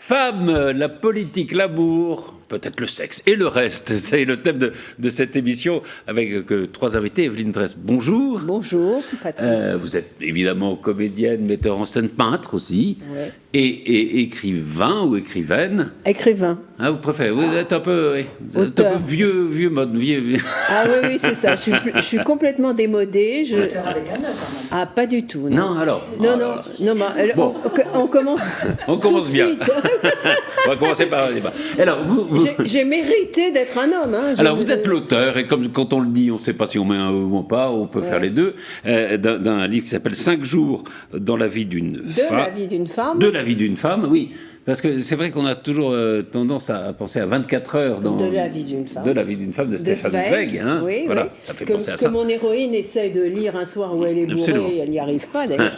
Femmes, la politique, l'amour, peut-être le sexe et le reste. C'est le thème de cette émission avec trois invités. Evelyne Bress, bonjour. Bonjour, Patrice. Vous êtes évidemment comédienne, metteur en scène, peintre aussi. Ouais. Et écrivain ou écrivaine. Écrivain. Ah, vous préférez, vous êtes un peu, oui, vous êtes un peu vieux mode. Ah oui, c'est ça. Je suis complètement démodée. Auteur avec un œuf, quand même. Ah, pas du tout. Non, alors. Non, Bon. on commence. On commence tout de bien. suite. On va commencer par un débat. Alors, J'ai mérité d'être un homme. Hein. Alors, vous êtes l'auteur, et comme quand on le dit, on ne sait pas si on met un E ou pas, on peut faire les deux, d'un livre qui s'appelle 5 jours dans la vie d'une femme. De la vie d'une femme. De la vie d'une femme, oui. Parce que c'est vrai qu'on a toujours tendance à penser à 24 heures dans... De la vie d'une femme. De la vie d'une femme de Stéphane Zweig. Hein. Oui, voilà, oui. ça fait penser à ça. Que mon héroïne essaie de lire un soir où elle est bourrée, Absolument. et elle n'y arrive pas d'ailleurs.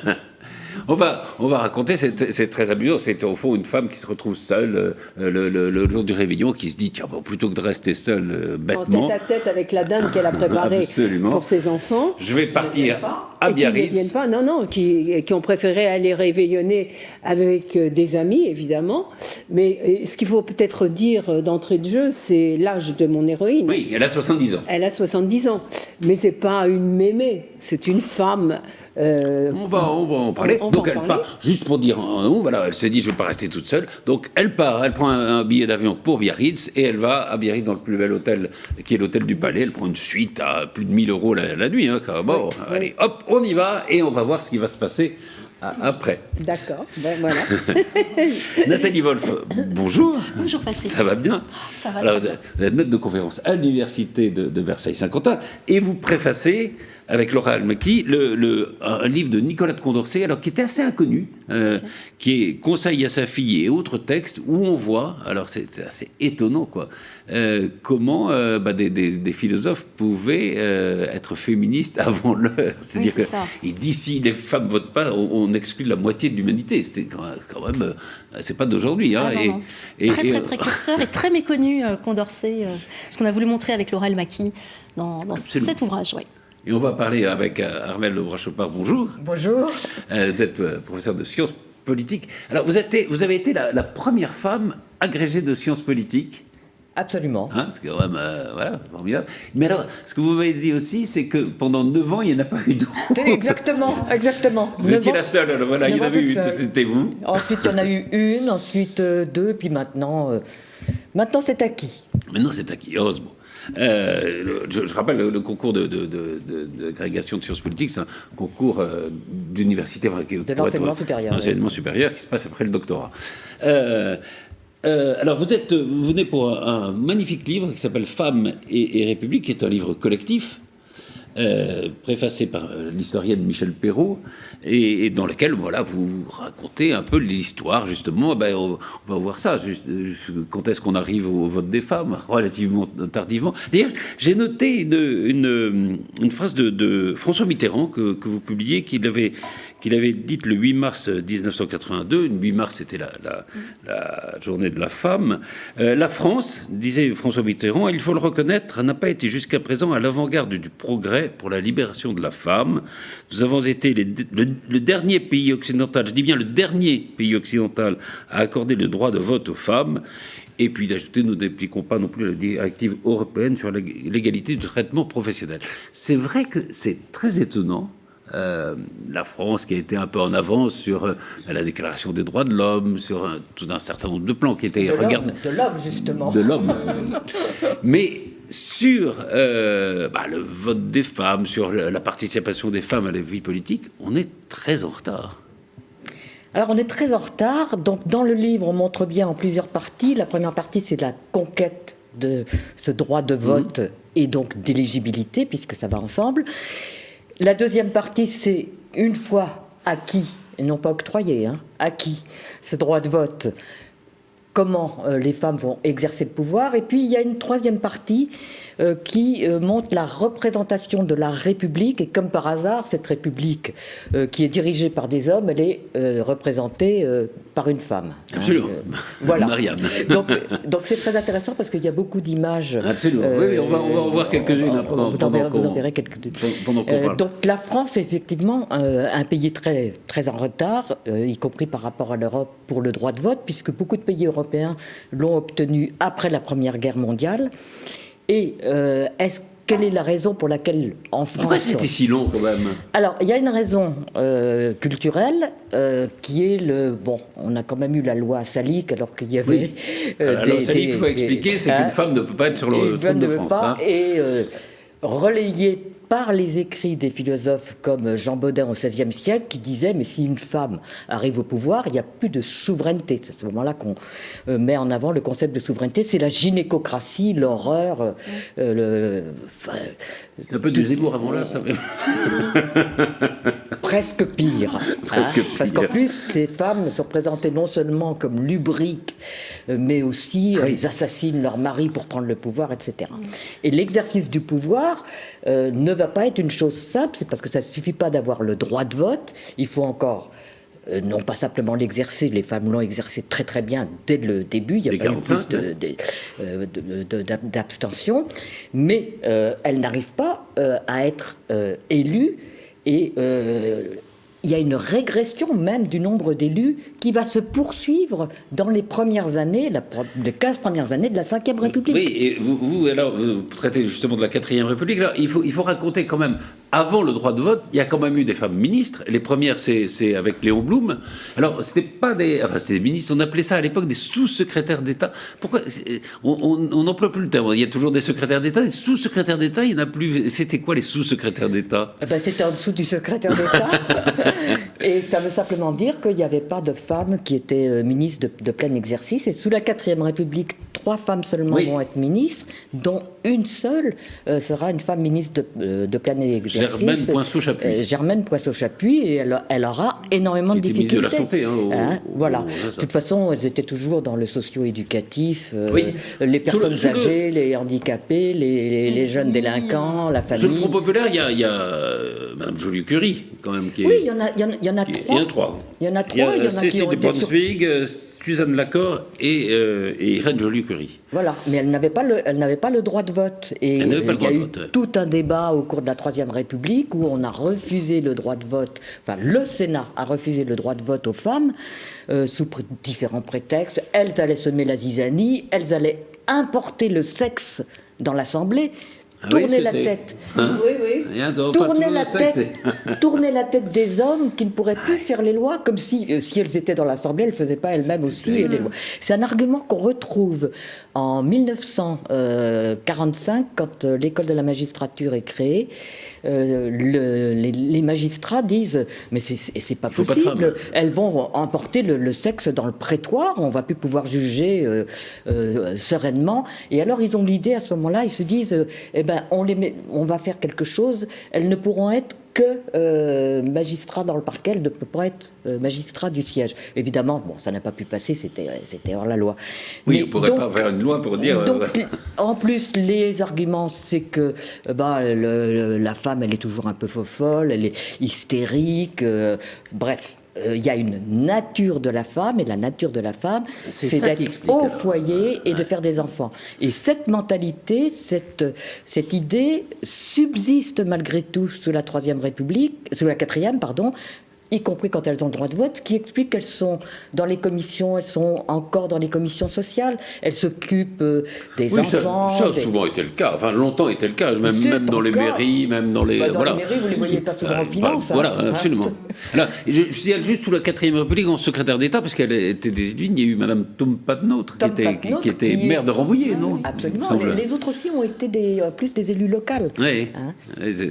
On va raconter, c'est très amusant, c'est au fond une femme qui se retrouve seule le jour du réveillon, qui se dit, tiens, bon, plutôt que de rester seule bêtement... En tête à tête avec la dame qu'elle a préparée Absolument. pour ses enfants. Je vais partir à Et qui ne Biarritz. viennent pas, non, qui ont préféré aller réveillonner avec des amis, évidemment. Mais ce qu'il faut peut-être dire d'entrée de jeu, c'est l'âge de mon héroïne. Oui, elle a 70 ans. Elle a 70 ans. Mais c'est pas une mémé, c'est une femme. On va en parler. on va Donc en elle parler. part, juste pour dire en haut, voilà, elle se dit je vais pas rester toute seule. Donc elle part, elle prend un billet d'avion pour Biarritz et elle va à Biarritz dans le plus bel hôtel qui est l'hôtel du Palais. Elle prend une suite à plus de 1000 € la nuit. Hein, bon, Oui, allez, hop, on y va et on va voir ce qui va se passer après. D'accord, ben voilà. Nathalie Wolf, bonjour. Bonjour Patrice. Ça va bien? Ça va Alors, très bien. vous êtes maître de conférence à l'université de Versailles-Saint-Quentin et vous préfacez avec Laura Almaki un livre de Nicolas de Condorcet, alors qui était assez inconnu, qui est Conseil à sa fille et autres textes, où on voit, alors c'est assez étonnant quoi, comment des philosophes pouvaient être féministes avant l'heure. C'est-à-dire Oui, c'est que ça. et d'ici les femmes votent pas, on exclut la moitié de l'humanité. C'était quand même c'est pas d'aujourd'hui. Hein, Ah, non. Très précurseur et très méconnu, Condorcet, ce qu'on a voulu montrer avec Laura Almaki dans cet ouvrage. Ouais. Et on va parler avec Armelle Lebrun-Chopard. Bonjour. Bonjour. Vous êtes professeur de sciences politiques. Alors, vous avez été la première femme agrégée de sciences politiques. Absolument. Hein, c'est quand même voilà, formidable. Mais alors, ce que vous m'avez dit aussi, c'est que pendant 9 ans, il n'y en a pas eu d'autres. Exactement. Vous étiez la seule. Alors voilà, il y en avait une, c'était vous. Ensuite, il y en a eu une, ensuite deux, puis maintenant c'est acquis. Maintenant, c'est acquis, heureusement. Je rappelle le concours d'agrégation de sciences politiques, c'est un concours d'université De l'enseignement supérieur. L'enseignement supérieur qui se passe après le doctorat. Alors vous venez pour un magnifique livre qui s'appelle Femmes et République, qui est un livre collectif. Préfacé par l'historienne Michel Perrault, et dans lequel voilà, vous racontez un peu l'histoire, justement. On va voir ça, quand est-ce qu'on arrive au vote des femmes, relativement tardivement. D'ailleurs, j'ai noté une phrase de François Mitterrand que vous publiez, qu'il avait dite le 8 mars 1982. Le 8 mars, c'était la journée de la femme. La France, disait François Mitterrand, il faut le reconnaître, n'a pas été jusqu'à présent à l'avant-garde du progrès pour la libération de la femme. Nous avons été le dernier pays occidental, je dis bien le dernier pays occidental, à accorder le droit de vote aux femmes. Et puis d'ajouter, nous n'appliquons pas non plus la directive européenne sur l'égalité du traitement professionnel. C'est vrai que c'est très étonnant. La France qui a été un peu en avance sur la déclaration des droits de l'homme, sur tout un certain nombre de plans qui étaient De l'homme, justement. de l'homme. Mais sur le vote des femmes, sur la participation des femmes à la vie politique, on est très en retard. Alors, on est très en retard. Donc, dans le livre, on montre bien en plusieurs parties. La première partie, c'est la conquête de ce droit de vote et donc d'éligibilité, puisque ça va ensemble. La deuxième partie, c'est une fois acquis, et non pas octroyé, acquis ce droit de vote, comment les femmes vont exercer le pouvoir. Et puis il y a une troisième partie qui montre la représentation de la République. Et comme par hasard, cette République qui est dirigée par des hommes, elle est représentée par une femme. Absolument. Voilà. Marianne. Donc c'est très intéressant parce qu'il y a beaucoup d'images. Absolument. Oui, on va en voir quelques-unes pendant vous en verrez quelques-unes. Pendant qu'on parle. Donc la France est effectivement un pays très, très en retard, y compris par rapport à l'Europe pour le droit de vote, puisque beaucoup de pays européens l'ont obtenu après la Première Guerre mondiale. Et quelle est la raison pour laquelle en France... Pourquoi c'était si long quand même? Alors, il y a une raison culturelle qui est Bon, on a quand même eu la loi Salique alors qu'il y avait... La loi Salique, il faut expliquer, c'est qu'une femme ne peut pas être sur le trône de France. Et relayée par les écrits des philosophes comme Jean Bodin au XVIe siècle, qui disaient mais si une femme arrive au pouvoir, il n'y a plus de souveraineté. C'est à ce moment-là qu'on met en avant le concept de souveraineté. C'est la gynécocratie, l'horreur. C'est un peu du Zemmour avant là, ça fait. Presque pire. Presque pire. Parce qu'en plus, les femmes sont présentées non seulement comme lubriques, mais aussi elles assassinent leur mari pour prendre le pouvoir, etc. Et l'exercice du pouvoir ne va pas être une chose simple, c'est parce que ça ne suffit pas d'avoir le droit de vote, il faut encore... non pas simplement l'exercer, les femmes l'ont exercé très très bien dès le début, il n'y a pas eu plus d'abstention, mais elles n'arrivent pas à être élues, et il y a une régression même du nombre d'élus qui va se poursuivre dans les premières années, les 15 premières années de la Ve République. Oui, et vous traitez justement de la 4e République. Là, il faut raconter quand même, avant le droit de vote, il y a quand même eu des femmes ministres. Les premières, c'est avec Léon Blum. Alors, c'était des ministres, on appelait ça à l'époque des sous-secrétaires d'État. Pourquoi on n'emploie plus le terme. Il y a toujours des secrétaires d'État, des sous-secrétaires d'État, il n'y en a plus. C'était quoi les sous-secrétaires d'État? C'était en dessous du secrétaire d'État. Et ça veut simplement dire qu'il n'y avait pas de femmes qui étaient ministres de plein exercice. Et sous la 4e République, 3 femmes seulement vont être ministres, dont une seule sera une femme ministre de plein exercice. Germaine Poinceau-Chapuis. Germaine Poinceau-Chapuis, et elle aura énormément de difficultés. Ministre de la Santé. Voilà. De toute façon, elles étaient toujours dans le socio-éducatif, les personnes âgées, les handicapés, les jeunes délinquants, la famille. Sous le Front populaire, il y a Madame Joliot-Curie, quand même. Qui est... Oui, il y en a 3. Il y en a 3. Il y en a 3. Il y en a Cécile de Brunswick, Suzanne Lacore et Irène Joliot-Curie. Voilà, mais elle n'avait pas le droit de vote. Et il y a eu tout un débat au cours de la Troisième République où on a refusé le droit de vote, enfin le Sénat a refusé le droit de vote aux femmes sous différents prétextes. Elles allaient semer la zizanie, elles allaient importer le sexe dans l'Assemblée. Tourner la tête. Tourner la tête des hommes qui ne pourraient plus faire les lois, comme si elles étaient dans l'Assemblée, elles ne faisaient pas elles-mêmes aussi les lois. C'est un argument qu'on retrouve en 1945, quand l'école de la magistrature est créée. Les magistrats disent mais c'est pas possible, elles vont emporter le sexe dans le prétoire, on va plus pouvoir juger sereinement. Et alors ils ont l'idée à ce moment-là, ils se disent on va faire quelque chose, elles ne pourront être que magistrats dans le parquet, elles ne peuvent pas être magistrats du siège. Évidemment, ça n'a pas pu passer, c'était hors la loi. Oui, on ne pourrait pas faire une loi pour dire... En plus, les arguments, c'est que la femme, elle est toujours un peu folle, elle est hystérique, bref. Il y a une nature de la femme, et la nature de la femme, c'est d'être au foyer et de faire des enfants. Et cette mentalité, cette idée subsiste malgré tout sous la 4e République, y compris quand elles ont le droit de vote, ce qui explique qu'elles sont dans les commissions, elles sont encore dans les commissions sociales, elles s'occupent des enfants. Ça a souvent été le cas, enfin longtemps été le cas, même dans les mairies, même dans les... les mairies, vous ne les voyez pas souvent en finance. Absolument. Là, je signale juste sous la 4e République, en secrétaire d'État, parce qu'elle était désignée, il y a eu Madame Tom-Patnot, qui était maire de Rambouillet, non? Absolument, les autres aussi ont été plus des élus locaux. Oui.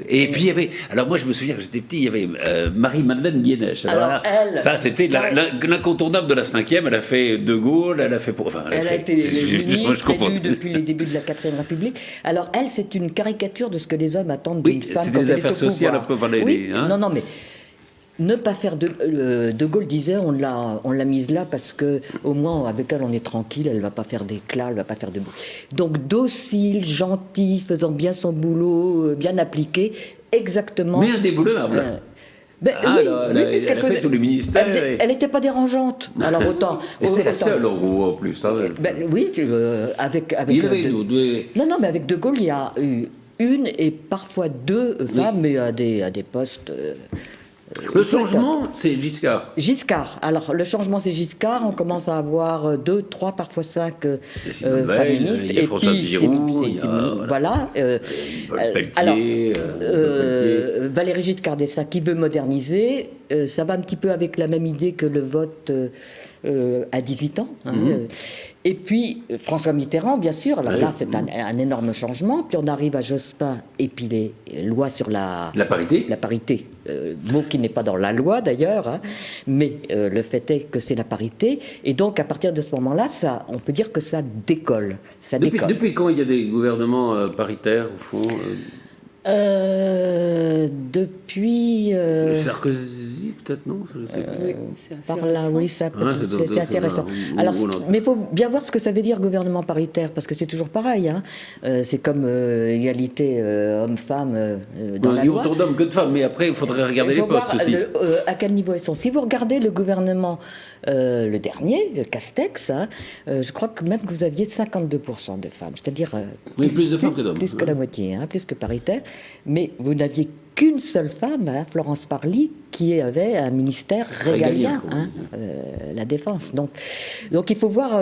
Et puis il y avait... Alors moi je me souviens, quand j'étais petit, il y avait Marie-Madeleine Guénèche. Alors ça, c'était l'incontournable de la 5e. Elle a fait De Gaulle, elle a fait... elle a été ministre élue depuis les débuts de la 4e République. Alors elle, c'est une caricature de ce que les hommes attendent d'une femme quand elle est au pouvoir. C'est des affaires sociales un peu... Non, mais Ne pas faire De Gaulle disait on l'a mise là parce que au moins avec elle on est tranquille, elle va pas faire d'éclat, elle va pas faire de bruit. Donc docile, gentil, faisant bien son boulot, bien appliqué, exactement. Mais indéboulonnable. Puisqu'elle elle a fait tous les ministères. Elle n'était pas dérangeante. Alors autant. Et c'était la seule en gros en plus. Hein. Oui, avec. Il y avait une ou deux. Non, mais avec De Gaulle il y a eu une et parfois deux femmes, mais à des postes. Le changement, c'est Giscard. Giscard. Alors, le changement, c'est Giscard. On commence à avoir 2, 3, parfois 5 femmes ministres. Il y a François Giroud, voilà. Pelletier, Valéry Giscard d'Estaing qui veut moderniser. Ça va un petit peu avec la même idée que le vote à 18 ans. Hein, et puis, François Mitterrand, bien sûr. Alors là, c'est un énorme changement. Puis on arrive à Jospin et puis les lois sur la parité. La parité, mot qui n'est pas dans la loi d'ailleurs, hein, mais le fait est que c'est la parité. Et donc, à partir de ce moment-là, on peut dire que ça décolle. Depuis quand il y a des gouvernements paritaires, au fond Depuis... Sarkozy, peut-être, non je sais pas. Oui, c'est assez Par là, récent. oui, c'est assez récent. Alors, mais il faut bien voir ce que ça veut dire gouvernement paritaire, parce que c'est toujours pareil. Hein. C'est comme égalité homme-femme dans la loi. Il y a autant d'hommes que de femmes, mais après, il faudrait regarder les postes aussi. À quel niveau ils sont. Si vous regardez le gouvernement, le dernier, le Castex, hein, je crois que même que vous aviez 52% de femmes, c'est-à-dire plus de femmes que d'hommes. Plus que la moitié, hein, plus que paritaire. Mais vous n'aviez qu'une seule femme, hein, Florence Parly, qui avait un ministère régalien, hein, la défense. Donc il faut voir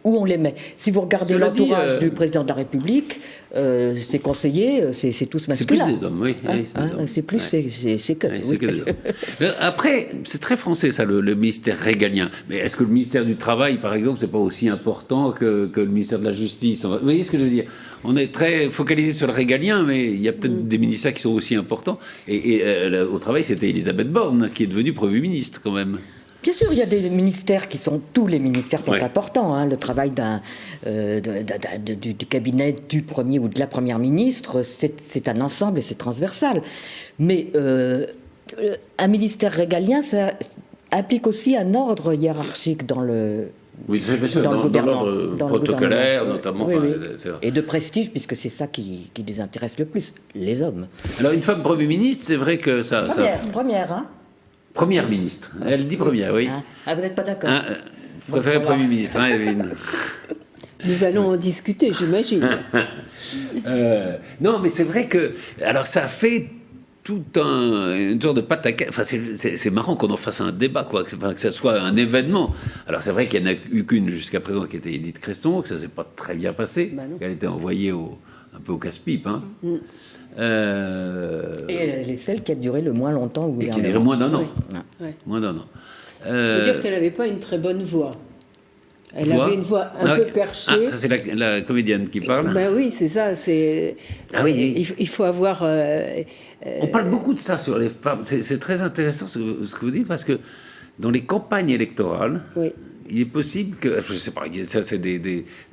où on les met. Si vous regardez l'entourage du président de la République, ses conseillers, c'est tous masculins. C'est plus des hommes, oui. C'est plus, c'est que. C'est que des hommes. Après, c'est très français, ça, le ministère régalien. Mais est-ce que le ministère du Travail, par exemple, c'est pas aussi important que le ministère de la Justice? Vous voyez ce que je veux dire? On est très focalisé sur le régalien, mais il y a peut-être des ministères qui sont aussi importants. Et au Travail, c'était Elisabeth Borne, qui est devenue Premier ministre, quand même. Bien sûr, il y a des ministères tous les ministères sont importants. Hein. Le travail du cabinet du premier ou de la première ministre, c'est un ensemble et c'est transversal. Mais un ministère régalien, ça implique aussi un ordre hiérarchique dans le. Oui, c'est bien sûr, dans l'ordre protocolaire, notamment. Oui, oui. Et de prestige, puisque c'est ça qui les intéresse le plus, les hommes. Alors, une femme Premier ministre, c'est vrai que ça. Première, hein. Première ministre. Elle dit première, oui. Ah, vous n'êtes pas d'accord? Vous préférez Premier ministre, hein, Evelyne? Nous allons en discuter, j'imagine. Non, mais c'est vrai que... Alors, ça fait tout une sorte de pataquès. Enfin, c'est marrant qu'on en fasse un débat, quoi. Enfin, que ça soit un événement. Alors, c'est vrai qu'il n'y en a eu qu'une jusqu'à présent, qui était Édith Cresson, que ça ne s'est pas très bien passé, qu'elle était envoyée un peu au casse-pipe, hein. Et elle est celle qui a duré le moins longtemps au gouvernement. Et qui a duré moins d'un an. Oui. Moins d'un an. Il faut dire qu'elle n'avait pas une très bonne voix. Elle avait une voix un peu perchée. Ça, c'est la comédienne qui parle. Ben oui, c'est ça. Il faut avoir... On parle beaucoup de ça sur les femmes. C'est très intéressant ce que vous dites, parce que dans les campagnes électorales, il est possible que... Je ne sais pas, ça c'est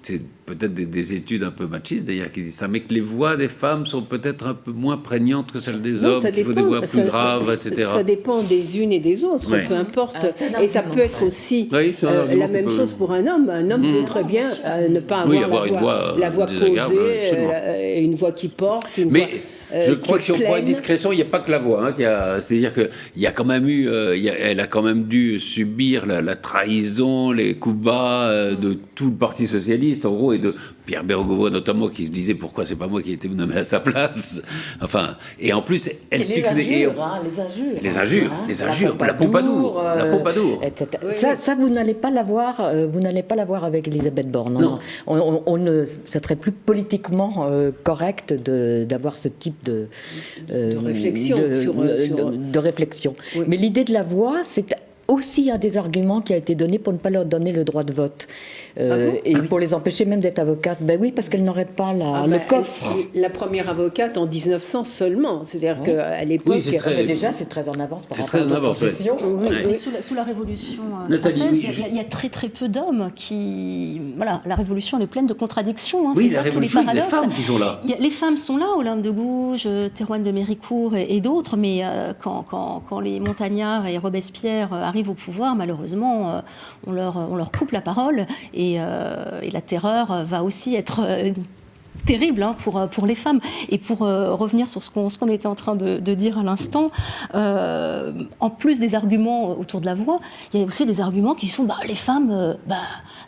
c'est peut-être des études un peu machistes d'ailleurs qui disent ça, mais que les voix des femmes sont peut-être un peu moins prégnantes que celles des hommes, qu'il faut des voix plus graves, etc. Ça dépend des unes et des autres, peu importe. Et ça peut être aussi la même chose pour un homme. Un homme peut très bien ne pas avoir la voix posée, une voix qui porte, je crois que si on prend Édith Cresson, il n'y a pas que la voix. Hein, c'est-à-dire qu'il y a quand même eu, elle a quand même dû subir la trahison, les coups bas de tout le Parti socialiste, en gros, et de Pierre Bérégovoy notamment, qui se disait pourquoi c'est pas moi qui ai été nommé à sa place. Enfin, et en plus, elle succédait. Les injures, la Pompadour. Ça, vous n'allez pas l'avoir. Vous n'allez pas l'avoir avec Elisabeth Borne. Non. Ça serait plus politiquement correct d'avoir ce type de réflexion. Oui. Mais l'idée de la voix, c'est aussi un des arguments qui a été donné pour ne pas leur donner le droit de vote. Et pour les empêcher même d'être avocates. Ben oui, parce qu'elles n'auraient pas le coffre. La première avocate en 1900 seulement. C'est-à-dire qu'à l'époque... Oui, déjà, c'est très en avance par rapport à d'autres professions. Mais sous la Révolution française, il y a très très peu d'hommes qui... Voilà, la Révolution, elle est pleine de contradictions. Oui, la Révolution, les femmes qui sont là. Les femmes sont là, Olympe de Gouges, Théroigne de Méricourt et d'autres, mais quand les Montagnards et Robespierre arrivent au pouvoir, malheureusement, on leur coupe la parole et la terreur va aussi être terrible pour les femmes. Et pour revenir sur ce qu'on était en train de dire à l'instant, en plus des arguments autour de la voix, il y a aussi des arguments qui sont les femmes,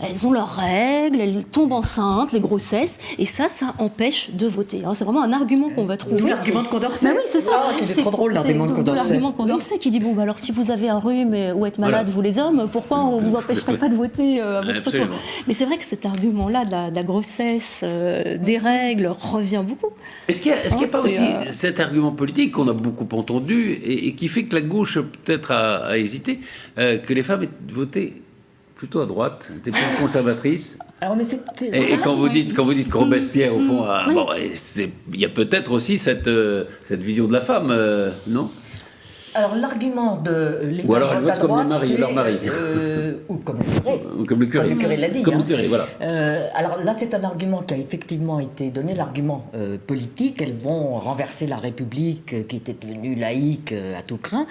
elles ont leurs règles, elles tombent enceintes, les grossesses, et ça empêche de voter. C'est vraiment un argument qu'on va trouver. L'argument de Condorcet. Oui, c'est ça. C'est trop drôle, l'argument de Condorcet. L'argument de Condorcet qui dit alors si vous avez un rhume ou êtes malade, vous les hommes, pourquoi on vous empêcherait pas de voter à votre tour? Mais c'est vrai que cet argument-là de la grossesse, des règles, revient beaucoup. Est-ce qu'il n'y a pas aussi cet argument politique qu'on a beaucoup entendu et qui fait que la gauche peut-être a hésité, que les femmes aient voté plutôt à droite, étaient plus conservatrices. Alors, mais et quand vous dites que Robespierre, au fond, il y a peut-être aussi cette vision de la femme, non? Alors l'argument de les ou alors elle vote comme leur mari. Ou comme le curé. Comme le curé. Comme le curé l'a dit. Comme le curé, voilà. Alors là, c'est un argument qui a effectivement été donné, l'argument politique. Elles vont renverser la République qui était devenue laïque à tout crin.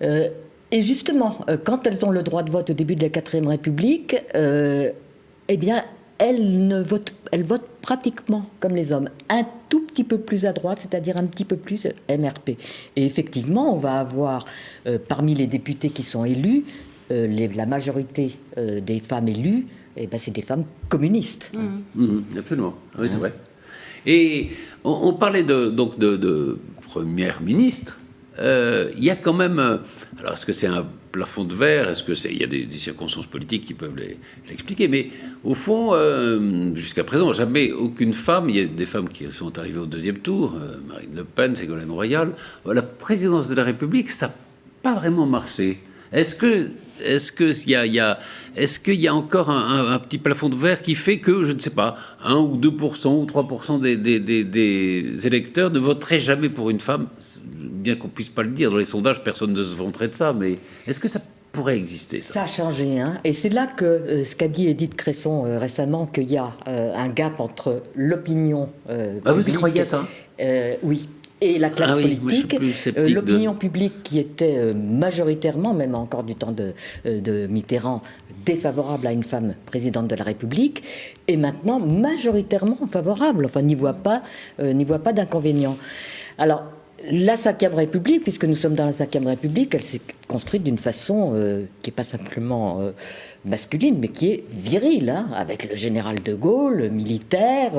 Et justement, quand elles ont le droit de vote au début de la 4e République, eh bien, elles votent pratiquement comme les hommes, un tout petit peu plus à droite, c'est-à-dire un petit peu plus MRP. Et effectivement, on va avoir, parmi les députés qui sont élus, la majorité des femmes élues, c'est des femmes communistes. Absolument, oui, c'est vrai. Et on parlait de première ministre. Il y a quand même... alors, est-ce que c'est un plafond de verre? Est-ce que il y a des circonstances politiques qui peuvent l'expliquer? Mais au fond, jusqu'à présent, jamais aucune femme... Il y a des femmes qui sont arrivées au 2e tour, Marine Le Pen, Ségolène Royal. La présidence de la République, ça n'a pas vraiment marché. Est-ce qu'il y a encore un petit plafond de verre qui fait que, je ne sais pas, 1 ou 2% ou 3% des électeurs ne voteraient jamais pour une femme, bien qu'on ne puisse pas le dire, dans les sondages, personne ne se vanterait de ça, mais est-ce que ça pourrait exister, ça? Ça a changé, hein. Et c'est là que ce qu'a dit Édith Cresson récemment, qu'il y a un gap entre l'opinion vous y croyez à ça? Oui. Et la classe politique, l'opinion publique qui était majoritairement, même encore du temps de Mitterrand, défavorable à une femme présidente de la République, est maintenant majoritairement favorable, enfin n'y voit pas d'inconvénient. Alors, la 5e République, puisque nous sommes dans la 5e République, elle s'est construite d'une façon qui n'est pas simplement masculine, mais qui est virile, hein, avec le général de Gaulle, militaire,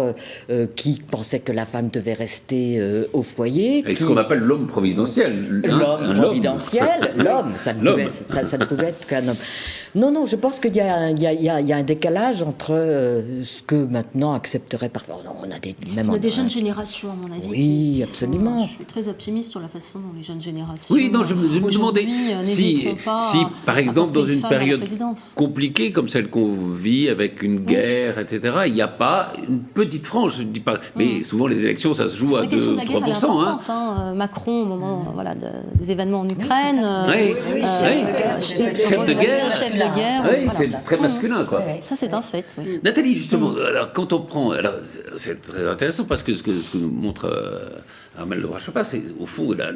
qui pensait que la femme devait rester au foyer. Avec ce qu'on appelle l'homme providentiel. L'homme providentiel, l'homme, ça ne pouvait être qu'un homme. Non, je pense qu'il y a un décalage entre ce que maintenant accepterait parfois. On a des jeunes générations, à mon avis. Oui, absolument. Je suis très optimiste sur la façon dont les jeunes générations. Oui, non, je me demandais si, par exemple, dans une période compliquée comme celle qu'on vit, avec une guerre, etc., il n'y a pas une petite frange, je ne dis pas. Mais souvent, les élections, ça se joue à 2-3%. La question de la guerre, elle est importante, hein. Macron, au moment des événements en Ukraine, chef de guerre. Oui, c'est très masculin, quoi. Ça, c'est un fait. Oui. Nathalie, justement, alors, quand on prend... Alors, c'est très intéressant parce que ce que nous montre Armelle de Brachet-Chapas, c'est au fond la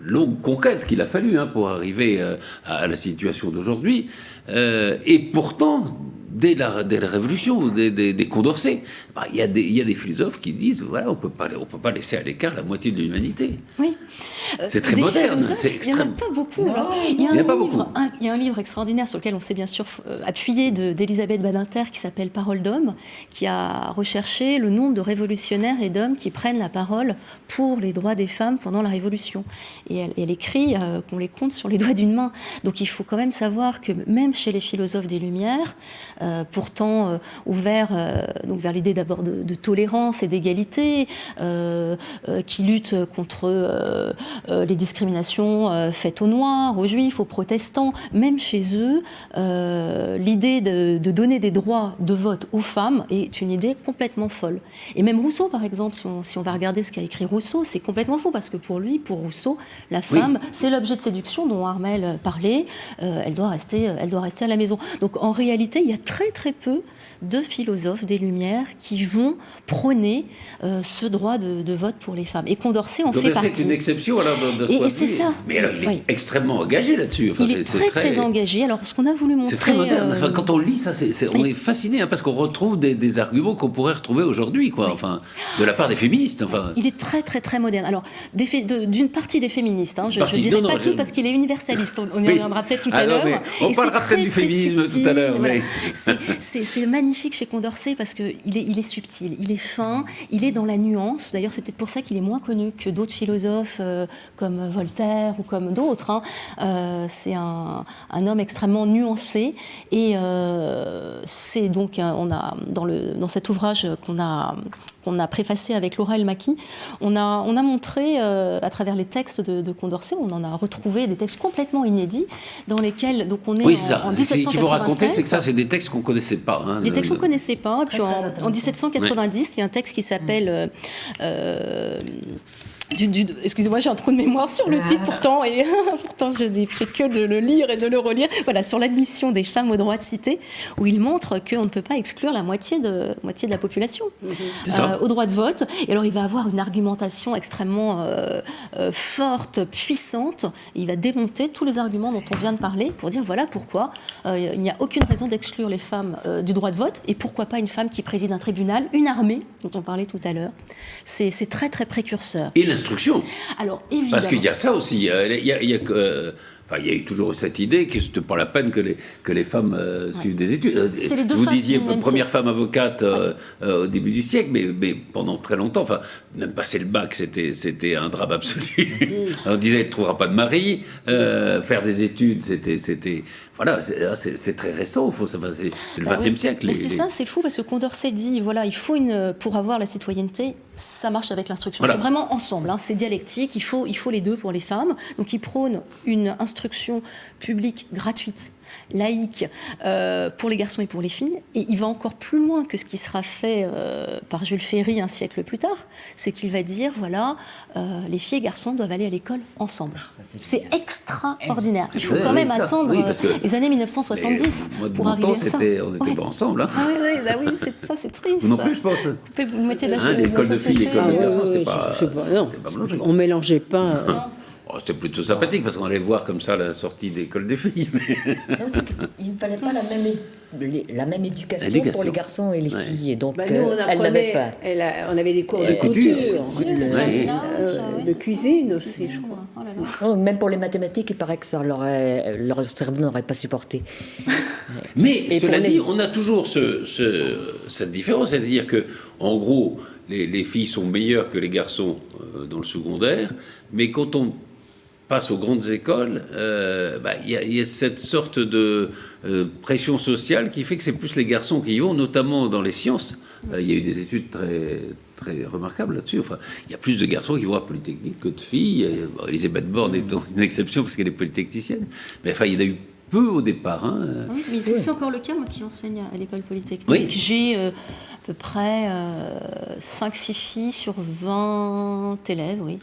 longue conquête qu'il a fallu pour arriver à la situation d'aujourd'hui. Et pourtant, dès la Révolution, des Condorcet, il y a des philosophes qui disent voilà, on peut pas laisser à l'écart la moitié de l'humanité. Oui. C'est très moderne, c'est extrême. Il n'y en a pas beaucoup. Il y a un livre extraordinaire sur lequel on s'est bien sûr appuyé d'Elisabeth Badinter qui s'appelle Parole d'homme, qui a recherché le nombre de révolutionnaires et d'hommes qui prennent la parole pour les droits des femmes pendant la Révolution. Et elle écrit qu'on les compte sur les doigts d'une main. Donc il faut quand même savoir que même chez les philosophes des Lumières, pourtant ouvert donc vers l'idée d'abord de tolérance et d'égalité, qui lutte contre les discriminations faites aux Noirs, aux Juifs, aux protestants. Même chez eux, l'idée de donner des droits de vote aux femmes est une idée complètement folle. Et même Rousseau, par exemple, si on va regarder ce qu'a écrit Rousseau, c'est complètement fou, parce que pour Rousseau, la femme, c'est l'objet de séduction dont Armelle parlait, elle doit rester à la maison. Donc en réalité, il y a très très peu de philosophes des Lumières qui vont prôner ce droit de vote pour les femmes. Et Condorcet en fait partie. C'est une exception alors de ce point de vue. C'est ça. Mais alors, il est extrêmement engagé là-dessus. Enfin, il est très engagé. Alors ce qu'on a voulu montrer... C'est très moderne. Enfin, quand on lit ça, on est fasciné parce qu'on retrouve des arguments qu'on pourrait retrouver aujourd'hui, quoi. Enfin, de la part des féministes. Enfin. Il est très très très moderne. Alors d'une partie des féministes, je ne dirai pas tout parce qu'il est universaliste. On y reviendra peut-être tout à l'heure. On parlera peut-être du féminisme tout à l'heure. Voilà. C'est magnifique chez Condorcet parce qu'il est subtil, il est fin, il est dans la nuance. D'ailleurs, c'est peut-être pour ça qu'il est moins connu que d'autres philosophes comme Voltaire ou comme d'autres. C'est un homme extrêmement nuancé et c'est donc, on a dans cet ouvrage qu'on a préfacé avec Laura Elmaki, on a montré à travers les textes de Condorcet, on en a retrouvé des textes complètement inédits dans lesquels donc on est en 1787. Ce qu'il faut raconter, c'est que ça, c'est des textes qu'on ne connaissait pas. Des textes qu'on ne connaissait pas. Puis en 1790, il y a un texte qui s'appelle... excusez-moi, j'ai un trou de mémoire sur le titre pourtant, et pourtant je n'ai fait que de le lire et de le relire. Voilà, sur l'admission des femmes au droit de cité, où il montre qu'on ne peut pas exclure la moitié de la population au droit de vote. Et alors il va avoir une argumentation extrêmement forte, puissante. Et il va démonter tous les arguments dont on vient de parler pour dire voilà pourquoi il n'y a aucune raison d'exclure les femmes du droit de vote, et pourquoi pas une femme qui préside un tribunal, une armée dont on parlait tout à l'heure. C'est très très précurseur. Et l'instruction. Alors, évidemment. Parce qu'il y a ça aussi. Il y a eu toujours cette idée que c'était pas la peine que les femmes suivent des études. C'est les deux Vous faces disiez d'une même première pièce. femme avocate au début du siècle, mais pendant très longtemps, enfin, même passer le bac, c'était un drame absolu. On disait, elle ne trouvera pas de mari. Faire des études, c'était voilà, c'est très récent. C'est le XXe siècle. Mais ça, c'est fou parce que Condorcet dit voilà, il faut pour avoir la citoyenneté, ça marche avec l'instruction. Voilà. C'est vraiment ensemble. C'est dialectique. Il faut les deux pour les femmes. Donc, il prône une instruction publique gratuite, laïque, pour les garçons et pour les filles. Et il va encore plus loin que ce qui sera fait par Jules Ferry un siècle plus tard. C'est qu'il va dire, voilà, les filles et garçons doivent aller à l'école ensemble. C'est extraordinaire. Il faut quand même attendre les années 1970 pour arriver à ça. On n'était pas ensemble. Hein. Ah oui, ça c'est triste. Vous non plus, je pense. Vous mettiez de la l'école de filles, l'école de garçons, c'était pas... Non, on ne mélangeait pas... C'était plutôt sympathique parce qu'on allait voir comme ça la sortie d'école des filles. Mais... Non, il ne fallait pas la même éducation pour les garçons et les filles. Et donc, nous, elle n'avait pas. On avait des cours de couture, de cuisine aussi, je crois. Oh, même pour les mathématiques, il paraît que ça leur cerveau n'aurait pas supporté. Mais cela dit, on a toujours cette différence, c'est-à-dire que, en gros, les filles sont meilleures que les garçons dans le secondaire, mais quand on passe aux grandes écoles, y a cette sorte de pression sociale qui fait que c'est plus les garçons qui y vont, notamment dans les sciences. Il y a eu des études très, très remarquables là-dessus. Enfin, il y a plus de garçons qui vont à Polytechnique que de filles. Elisabeth Borne étant une exception parce qu'elle est polytechnicienne. Mais enfin, il y en a eu peu au départ. Oui, mais c'est encore le cas, moi qui enseigne à l'école polytechnique. Oui. J'ai à peu près 5-6 filles sur 20 élèves, oui.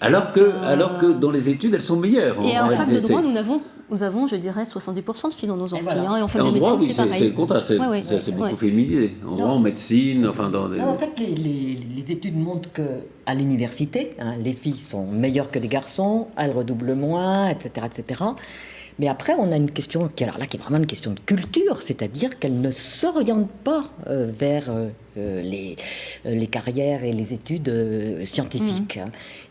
Alors que dans les études, elles sont meilleures. Et en fac de droit, nous avons, je dirais, 70% de filles dans nos amphis. Et en fac de médecine, c'est pareil. C'est le contraire, c'est beaucoup féminisé. En droit, en médecine, enfin dans les... Non, en fait, les études montrent qu'à l'université, les filles sont meilleures que les garçons, elles redoublent moins, etc., etc. Mais après, on a une question qui est vraiment une question de culture, c'est-à-dire qu'elles ne s'orientent pas vers les carrières et les études scientifiques.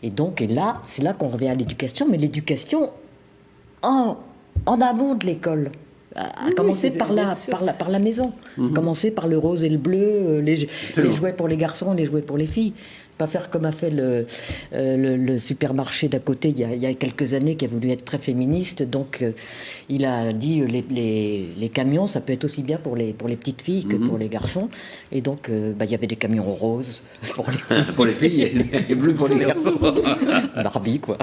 Et donc, c'est là qu'on revient à l'éducation, mais l'éducation en amont de l'école. à commencer par la maison, commencer par le rose et le bleu, les jouets pour les garçons, les jouets pour les filles. Pas faire comme a fait le supermarché d'à côté il y a quelques années, qui a voulu être très féministe. Donc il a dit les camions, ça peut être aussi bien pour les petites filles que pour les garçons. Et donc il y avait des camions roses pour les filles. Pour les filles et bleus pour les garçons. Barbie, quoi.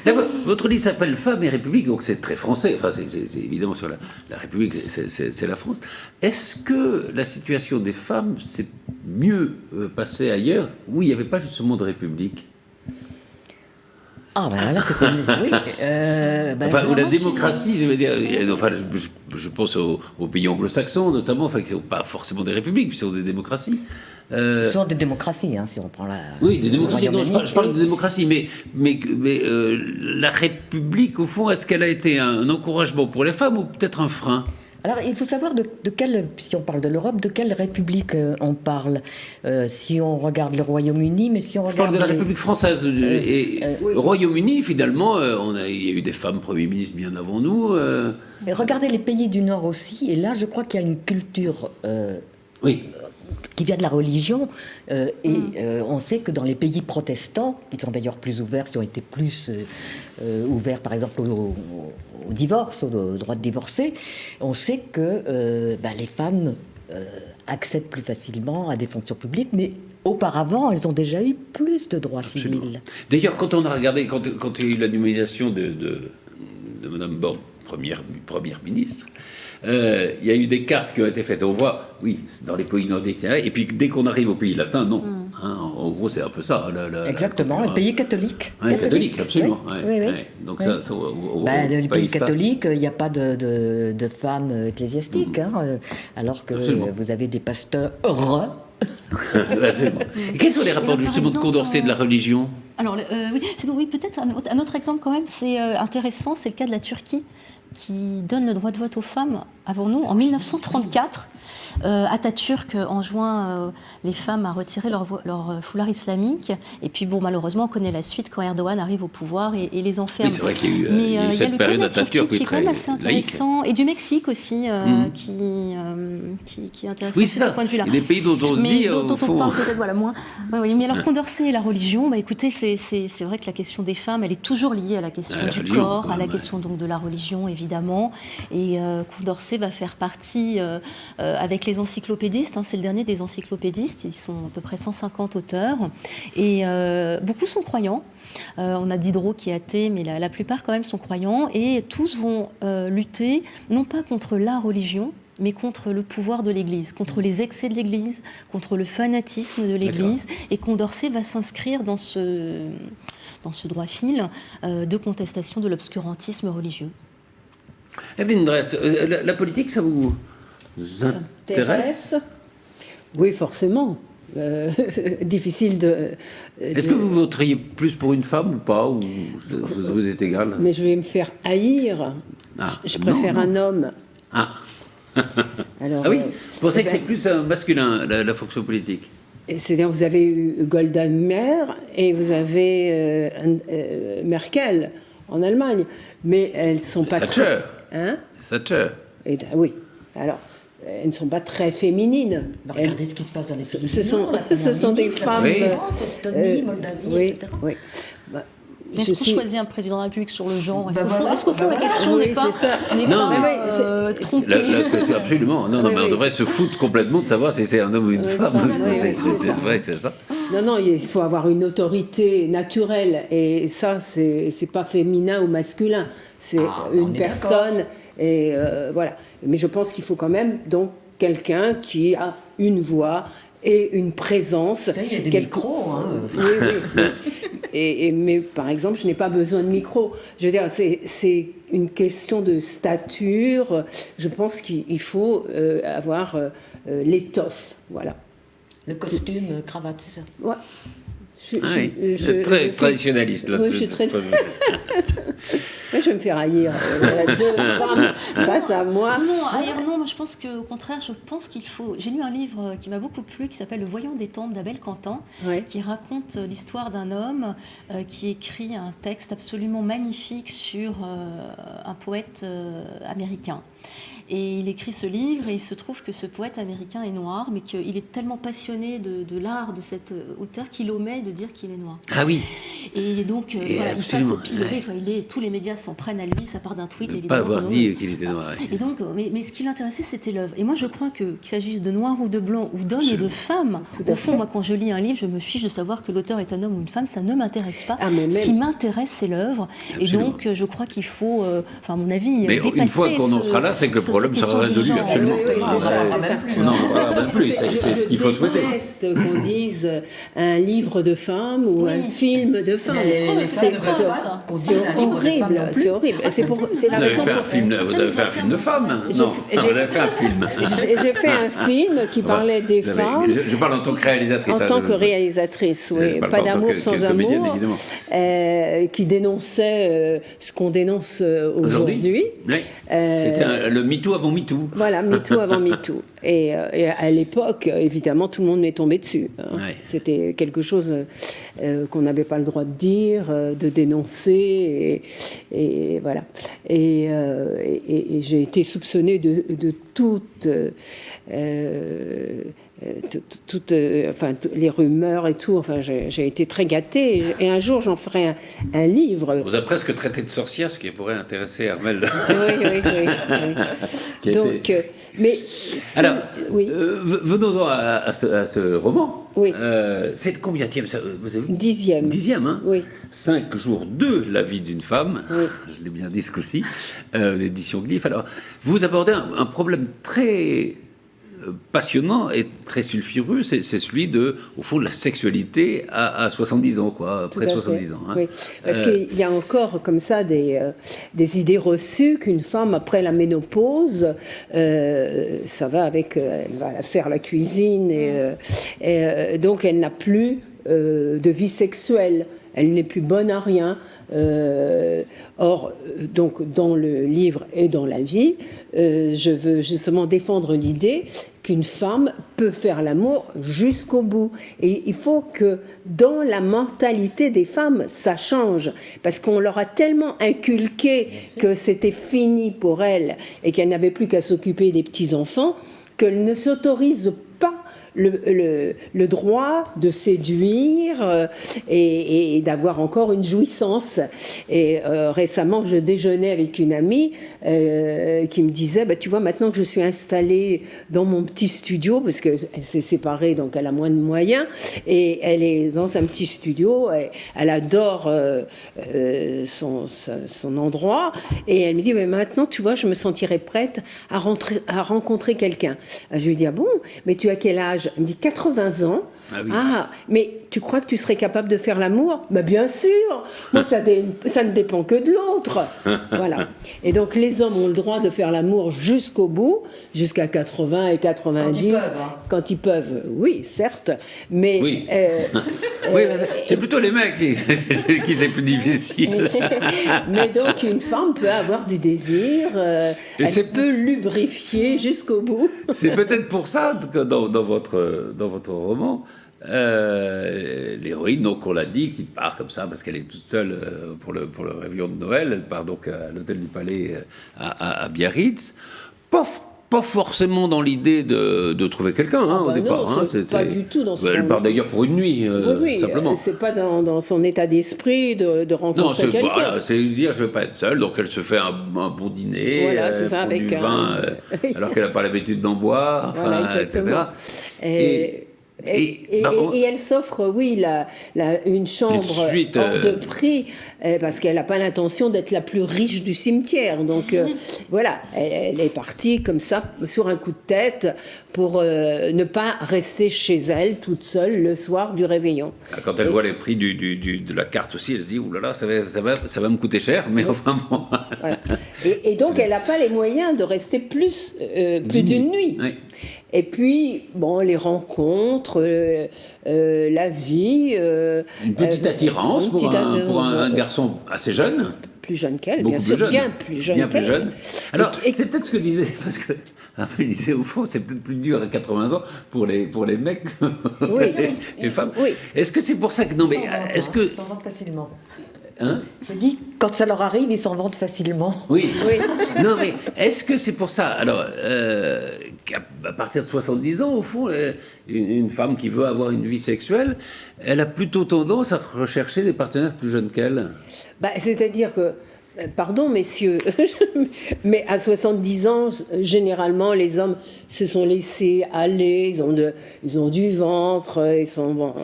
Là, votre livre s'appelle Femmes et République, donc c'est très français. Enfin, c'est évidemment sur la République, c'est la France. Est-ce que la situation des femmes s'est mieux passée ailleurs, où il n'y avait pas justement de République? Ah, ben là, c'est oui. Enfin, la démocratie, je veux dire, enfin, je pense aux pays anglo-saxons, notamment, enfin, qui n'ont pas forcément des républiques, puis sont des démocraties. Ce sont des démocraties, hein, si on prend la. Oui, des démocraties. Non, je parle de démocratie, mais la République, au fond, est-ce qu'elle a été un encouragement pour les femmes ou peut-être un frein? Alors, il faut savoir de quelle, si on parle de l'Europe, de quelle république on parle. Si on regarde le Royaume-Uni, mais si on regarde... Je parle de la République française. Oui. Royaume-Uni, finalement, il y a eu des femmes premiers ministres bien avant nous. Et regardez les pays du Nord aussi, et là, je crois qu'il y a une culture... oui. Qui vient de la religion, on sait que dans les pays protestants, qui sont d'ailleurs plus ouverts, qui ont été plus ouverts par exemple au divorce, au droit de divorcer, on sait que les femmes accèdent plus facilement à des fonctions publiques, mais auparavant, elles ont déjà eu plus de droits civils. D'ailleurs, quand on a regardé, quand il y a eu la nomination de Madame Borne, première ministre, il y a eu des cartes qui ont été faites. On voit, oui, dans les pays nordiques, et puis dès qu'on arrive aux pays latins, non. En gros, c'est un peu ça. Exactement, les pays catholiques. Oui, catholiques, absolument. Oui. Donc ça, dans les pays catholiques, il n'y a pas de femmes ecclésiastiques, alors que vous avez des pasteurs heureux. Et quels sont les rapports justement de Condorcet de la religion? Alors oui, peut-être un autre exemple quand même, c'est intéressant, c'est le cas de la Turquie, qui donne le droit de vote aux femmes avant nous. En 1934, Atatürk enjoint les femmes à retirer leur foulard islamique. Et puis, malheureusement, on connaît la suite quand Erdogan arrive au pouvoir et les enferme. Oui, c'est vrai qu'il y a eu cette période d'Atatürk qui est quand même assez intéressant. Et du Mexique aussi, qui est intéressant de ce point de vue-là. Et des pays dont on se dit, dont on parle peut-être moins. Oui, mais alors, Condorcet et la religion, écoutez, c'est vrai que la question des femmes, elle est toujours liée à la question du corps, à la question donc de la religion, évidemment. Et Condorcet va faire partie avec les encyclopédistes, c'est le dernier des encyclopédistes, ils sont à peu près 150 auteurs, et beaucoup sont croyants. On a Diderot qui est athée, mais la plupart quand même sont croyants, et tous vont lutter, non pas contre la religion, mais contre le pouvoir de l'Église, contre les excès de l'Église, contre le fanatisme de l'Église, et Condorcet va s'inscrire dans ce droit fil de contestation de l'obscurantisme religieux. Evelyne Dress, la politique, ça vous intéresse? Oui, forcément. Difficile de... Est-ce que vous voteriez plus pour une femme ou pas, ou vous êtes égal? Mais je vais me faire haïr. Je préfère un homme. Alors, oui, vous pensez que c'est plus masculin, la fonction politique? C'est-à-dire, vous avez eu Golda Meir et vous avez Merkel en Allemagne, mais elles ne sont pas Thatcher. Thatcher. Oui. Alors, elles ne sont pas très féminines. Regardez ce qui se passe dans les pays. Ce sont des femmes. Estonie, Moldavie, etc. Oui. Est-ce qu'on choisit un président de la République sur le genre? Est-ce qu'au fond, la question n'est pas tronquée? Absolument. Non, mais on devrait se foutre complètement de savoir si c'est un homme ou une femme. C'est vrai que c'est ça. Non, il faut avoir une autorité naturelle. Et ça, c'est pas féminin ou masculin. C'est une personne. Et voilà. Mais je pense qu'il faut quand même donc quelqu'un qui a une voix et une présence. Il y a des micros. Oui. Mais par exemple, je n'ai pas besoin de micro. Je veux dire, c'est une question de stature. Je pense qu'il faut avoir l'étoffe. Voilà. Le costume, cravate, c'est ça? Ouais. C'est très traditionnaliste là. Oui, je suis très... Mais je vais me faire haïr. Deux femmes face à moi. Non, haïr, non. Moi, je pense qu'au contraire, qu'il faut... J'ai lu un livre qui m'a beaucoup plu, qui s'appelle Le Voyant des Tempes d'Abel Quentin, qui raconte l'histoire d'un homme qui écrit un texte absolument magnifique sur un poète américain. Et il écrit ce livre et il se trouve que ce poète américain est noir, mais qu'il est tellement passionné de l'art de cet auteur qu'il omet de dire qu'il est noir. Ah oui. Et donc, il passe au pilori. Enfin, tous les médias s'en prennent à lui, ça part d'un tweet. Ne pas avoir dit qu'il était noir. Et donc, mais ce qui l'intéressait, c'était l'œuvre. Et moi, je crois qu'il s'agisse de noir ou de blanc, ou d'hommes et de femmes, au fond, moi, quand je lis un livre, je me fiche de savoir que l'auteur est un homme ou une femme, ça ne m'intéresse pas. Ce qui m'intéresse, c'est l'œuvre. Et donc, je crois qu'il faut, à mon avis, mais dépasser une fois qu'on en sera là, c'est que le problème sera résolu, absolument. C'est ce qu'il faut souhaiter. C'est qu'on dise un livre de femmes ou un film de femmes. C'est horrible. C'est horrible. C'est la raison pour vous avez fait un film de femmes. Non, vous avez fait un film. J'ai fait un film qui parlait des femmes. Je parle en tant que réalisatrice. En tant que réalisatrice, oui. Pas d'amour sans amour. Qui dénonçait ce qu'on dénonce aujourd'hui. C'était le MeToo avant MeToo. Voilà, MeToo avant MeToo. Et à l'époque, évidemment, tout le monde m'est tombé dessus. C'était quelque chose qu'on n'avait pas le droit de dire, de dénoncer, et voilà. Et j'ai été soupçonnée de toutes les rumeurs et tout. Enfin, j'ai été très gâtée. Et un jour, j'en ferai un livre. Vous avez presque traité de sorcière, ce qui pourrait intéresser Armelle. Oui. Donc, mais alors, venons-en à ce roman. Oui. C'est le combienième, vous avez vu? 10e. 10e, hein? Oui. 5 jours de la vie d'une femme. Oui. Je l'ai bien dit ce coup-ci. L'édition Glyph. Alors, vous abordez un problème très passionnant et très sulfureux, c'est celui au fond, de la sexualité à 70 ans, quoi, après 70 ans. Hein. Oui, parce qu'il y a encore comme ça des idées reçues qu'une femme, après la ménopause, ça va elle va faire la cuisine, et donc elle n'a plus de vie sexuelle. Elle n'est plus bonne à rien. Or, donc, dans le livre et dans la vie, je veux justement défendre l'idée qu'une femme peut faire l'amour jusqu'au bout. Et il faut que dans la mentalité des femmes, ça change. Parce qu'on leur a tellement inculqué que c'était fini pour elles et qu'elles n'avaient plus qu'à s'occuper des petits-enfants, qu'elles ne s'autorisent pas le droit de séduire et d'avoir encore une jouissance. Et récemment, je déjeunais avec une amie qui me disait, tu vois, maintenant que je suis installée dans mon petit studio, parce qu'elle s'est séparée, donc elle a moins de moyens, et elle est dans un petit studio, elle adore son endroit, et elle me dit, mais maintenant, tu vois, je me sentirais prête à rencontrer quelqu'un. Je lui dis, ah bon, mais tu as quel âge? Elle me dit 80 ans. Ah, oui. Ah, mais tu crois que tu serais capable de faire l'amour? Bien sûr. Moi, ça ne dépend que de l'autre. Voilà. Et donc, les hommes ont le droit de faire l'amour jusqu'au bout, jusqu'à 80 et 90. Quand ils peuvent, oui, certes. Mais oui. Oui, c'est plutôt les mecs qui c'est plus difficile. Mais donc, une femme peut avoir du désir. Elle peut lubrifier jusqu'au bout. C'est peut-être pour ça que dans votre roman, l'héroïne, donc on l'a dit, qui part comme ça parce qu'elle est toute seule pour le réveillon de Noël, elle part donc à l'hôtel du Palais à Biarritz. Pas forcément dans l'idée de trouver quelqu'un au départ. Non, c'est pas du tout dans son... Elle part d'ailleurs pour une nuit, simplement. C'est pas dans son état d'esprit de rencontrer quelqu'un. Voilà, c'est dire je vais pas être seule, donc elle se fait un bon dîner, voilà, c'est ça, avec du vin, alors qu'elle n'a pas l'habitude d'en boire, voilà, etc. Et elle s'offre, une chambre hors de prix, parce qu'elle n'a pas l'intention d'être la plus riche du cimetière. Donc voilà, elle est partie comme ça, sur un coup de tête, pour ne pas rester chez elle, toute seule, le soir du réveillon. Quand elle voit les prix de la carte aussi, elle se dit, oulala, ça va me coûter cher, mais enfin bon... Voilà. Et donc, elle n'a pas les moyens de rester plus d'une nuit. Oui. Et puis, les rencontres, la vie... une petite attirance pour un garçon assez jeune. plus jeune qu'elle, bien sûr, bien plus jeune qu'elle. Bien plus jeune. Alors, c'est peut-être ce que disait, parce que après, il disait, au fond, c'est peut-être plus dur à 80 ans pour les mecs, les femmes. Oui. Est-ce que c'est pour ça que... Non, mais est-ce que... Ils s'en vendent facilement. Hein? Je dis, quand ça leur arrive, ils s'en vendent facilement. Oui. Non, mais est-ce que c'est pour ça? Alors, à partir de 70 ans, au fond, une femme qui veut avoir une vie sexuelle, elle a plutôt tendance à rechercher des partenaires plus jeunes qu'elle. C'est-à-dire que, pardon messieurs, mais à 70 ans, généralement, les hommes se sont laissés aller, ils ont du ventre, ils sont... Bon,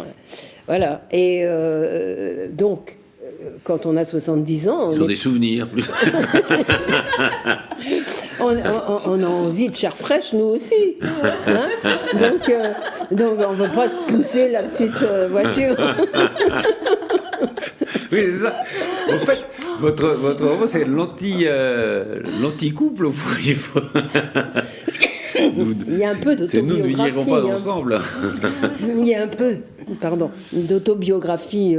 voilà. Et donc... Quand on a 70 ans... Ils ont des souvenirs. on a envie de chair fraîche, nous aussi. Hein, donc on ne veut pas pousser la petite voiture. Oui, c'est ça. En fait, votre roman, c'est l'anti-couple. Il y a un peu d'autobiographie. C'est nous ne vivrons pas ensemble. Il y a un peu, d'autobiographie...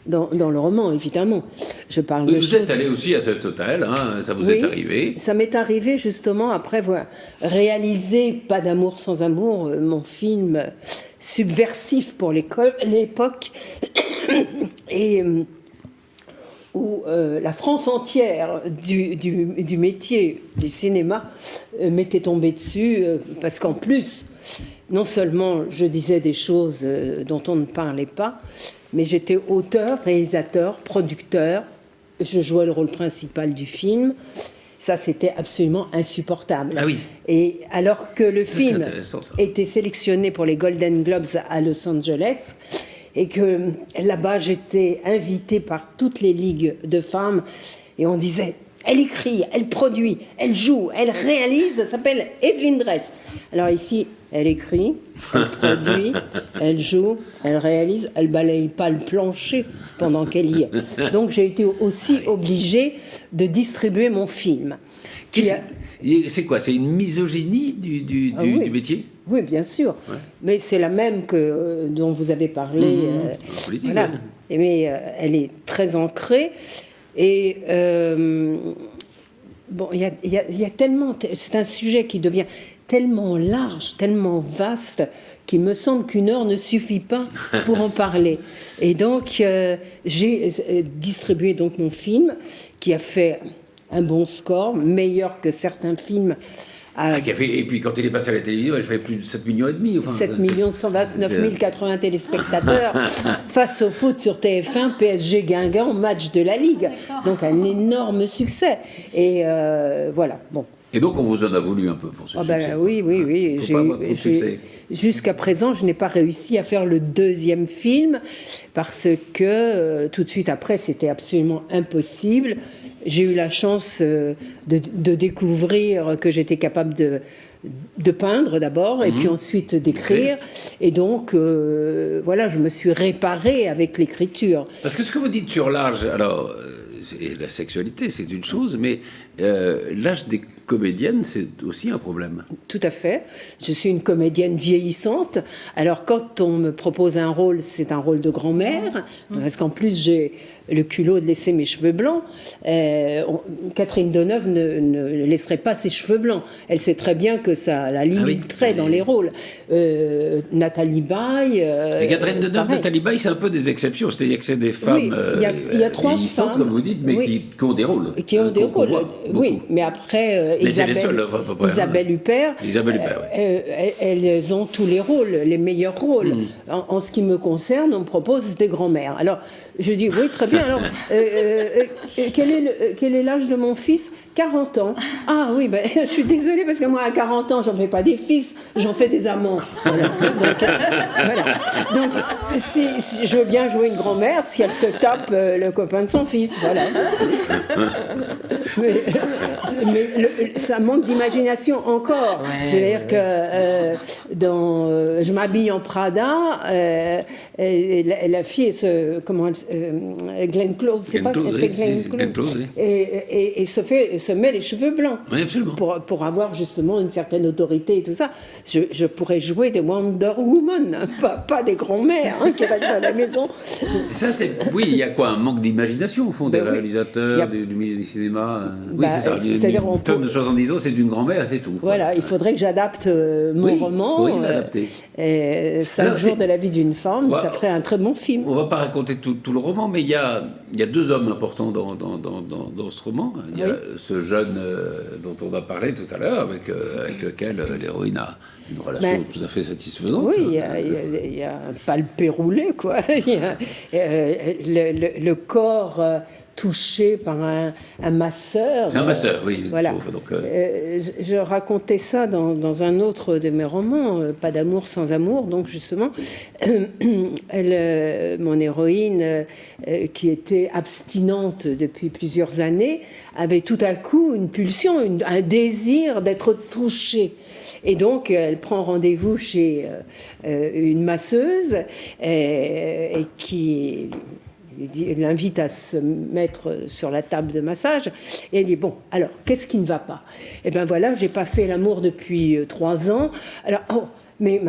Dans le roman, évidemment. Je parle de vous êtes allé aussi à cet hôtel, hein, ça vous est arrivé? Ça m'est arrivé justement après réaliser Pas d'amour sans amour, mon film subversif pour l'époque, et où la France entière du métier du cinéma m'était tombée dessus, parce qu'en plus, non seulement je disais des choses dont on ne parlait pas, mais j'étais auteur, réalisateur, producteur. Je jouais le rôle principal du film. Ça, c'était absolument insupportable. Ah oui. Et alors que le film était sélectionné pour les Golden Globes à Los Angeles, et que là-bas, j'étais invitée par toutes les ligues de femmes, et on disait... Elle écrit, elle produit, elle joue, elle réalise, ça s'appelle Evelyne Dress. Alors ici, elle écrit, elle produit, elle joue, elle réalise, elle balaye pas le plancher pendant qu'elle y est. Donc j'ai été aussi obligée de distribuer mon film. C'est quoi? C'est une misogynie du métier? Oui, bien sûr. Ouais. Mais c'est la même dont vous avez parlé. Politique, voilà. Ouais. Mais elle est très ancrée. Et bon, il y a tellement... C'est un sujet qui devient tellement large, tellement vaste, qu'il me semble qu'une heure ne suffit pas pour en parler. Et donc, j'ai distribué donc mon film, qui a fait un bon score, meilleur que certains films. Et puis quand il est passé à la télévision, il fait plus de 7 millions et demi. 7 129 080 téléspectateurs face au foot sur TF1, PSG Guingamp, match de la Ligue. Donc un énorme succès. Et voilà, bon. Et donc on vous en a voulu un peu pour ce succès. Oui. Jusqu'à présent, je n'ai pas réussi à faire le deuxième film parce que tout de suite après, c'était absolument impossible. J'ai eu la chance de découvrir que j'étais capable de peindre d'abord et puis ensuite d'écrire. Et donc, voilà, je me suis réparée avec l'écriture. Parce que ce que vous dites sur l'âge, alors... la sexualité, c'est une chose, mais l'âge des comédiennes, c'est aussi un problème. Tout à fait. Je suis une comédienne vieillissante. Alors, quand on me propose un rôle, c'est un rôle de grand-mère, parce qu'en plus, j'ai le culot de laisser mes cheveux blancs. Catherine Deneuve ne laisserait pas ses cheveux blancs. Elle sait très bien que ça la limiterait dans les rôles. Nathalie Baye... Mais Catherine Deneuve, Nathalie Baye, c'est un peu des exceptions. C'est-à-dire que c'est des femmes il y a 3 femmes, comme vous dites, mais qui ont des rôles. Qui ont des rôles, oui. Mais après, Isabelle Huppert, elles ont tous les rôles, les meilleurs rôles. En ce qui me concerne, on me propose des grands-mères. Alors, je dis, oui, très bien. Alors, quel est l'âge de mon fils? 40 ans. Ah oui, je suis désolée parce que moi, à 40 ans, j'en fais pas des fils, j'en fais des amants. Voilà. Donc, si je veux bien jouer une grand-mère si elle se tape le copain de son fils. Voilà. mais ça manque d'imagination encore. Ouais, c'est-à-dire que je m'habille en Prada, la fille, Glenn Close, c'est Glenn Close, oui. Et se met les cheveux blancs. Oui, absolument. Pour avoir justement une certaine autorité et tout ça. Je pourrais jouer des Wonder Woman, pas des grands-mères qui restent à la maison. Ça, oui, il y a quoi, un manque d'imagination au fond des réalisateurs, du milieu du cinéma. Oui, c'est ça. C'est-à-dire une femme de 70 ans, c'est d'une grand-mère, c'est tout. Voilà, il faudrait que j'adapte mon roman. Oui, l'adapter. 5 jours de la vie d'une femme, ça ferait un très bon film. On ne va pas raconter tout le roman, mais il y a 2 hommes importants dans ce roman. Il y a ce jeune dont on a parlé tout à l'heure, avec lequel l'héroïne a une relation tout à fait satisfaisante. Oui, il y a un palpé roulé, quoi. Il y a, le corps touché par un masseur. C'est un masseur, oui. Voilà. Je racontais ça dans un autre de mes romans, Pas d'amour sans amour, donc justement, mon héroïne, qui était abstinente depuis plusieurs années, avait tout à coup une pulsion, un désir d'être touchée. Et donc, elle prend rendez-vous chez une masseuse et qui l'invite à se mettre sur la table de massage. Et elle dit, bon, alors, qu'est-ce qui ne va pas ? Eh bien voilà, j'ai pas fait l'amour depuis 3 ans. Alors, mais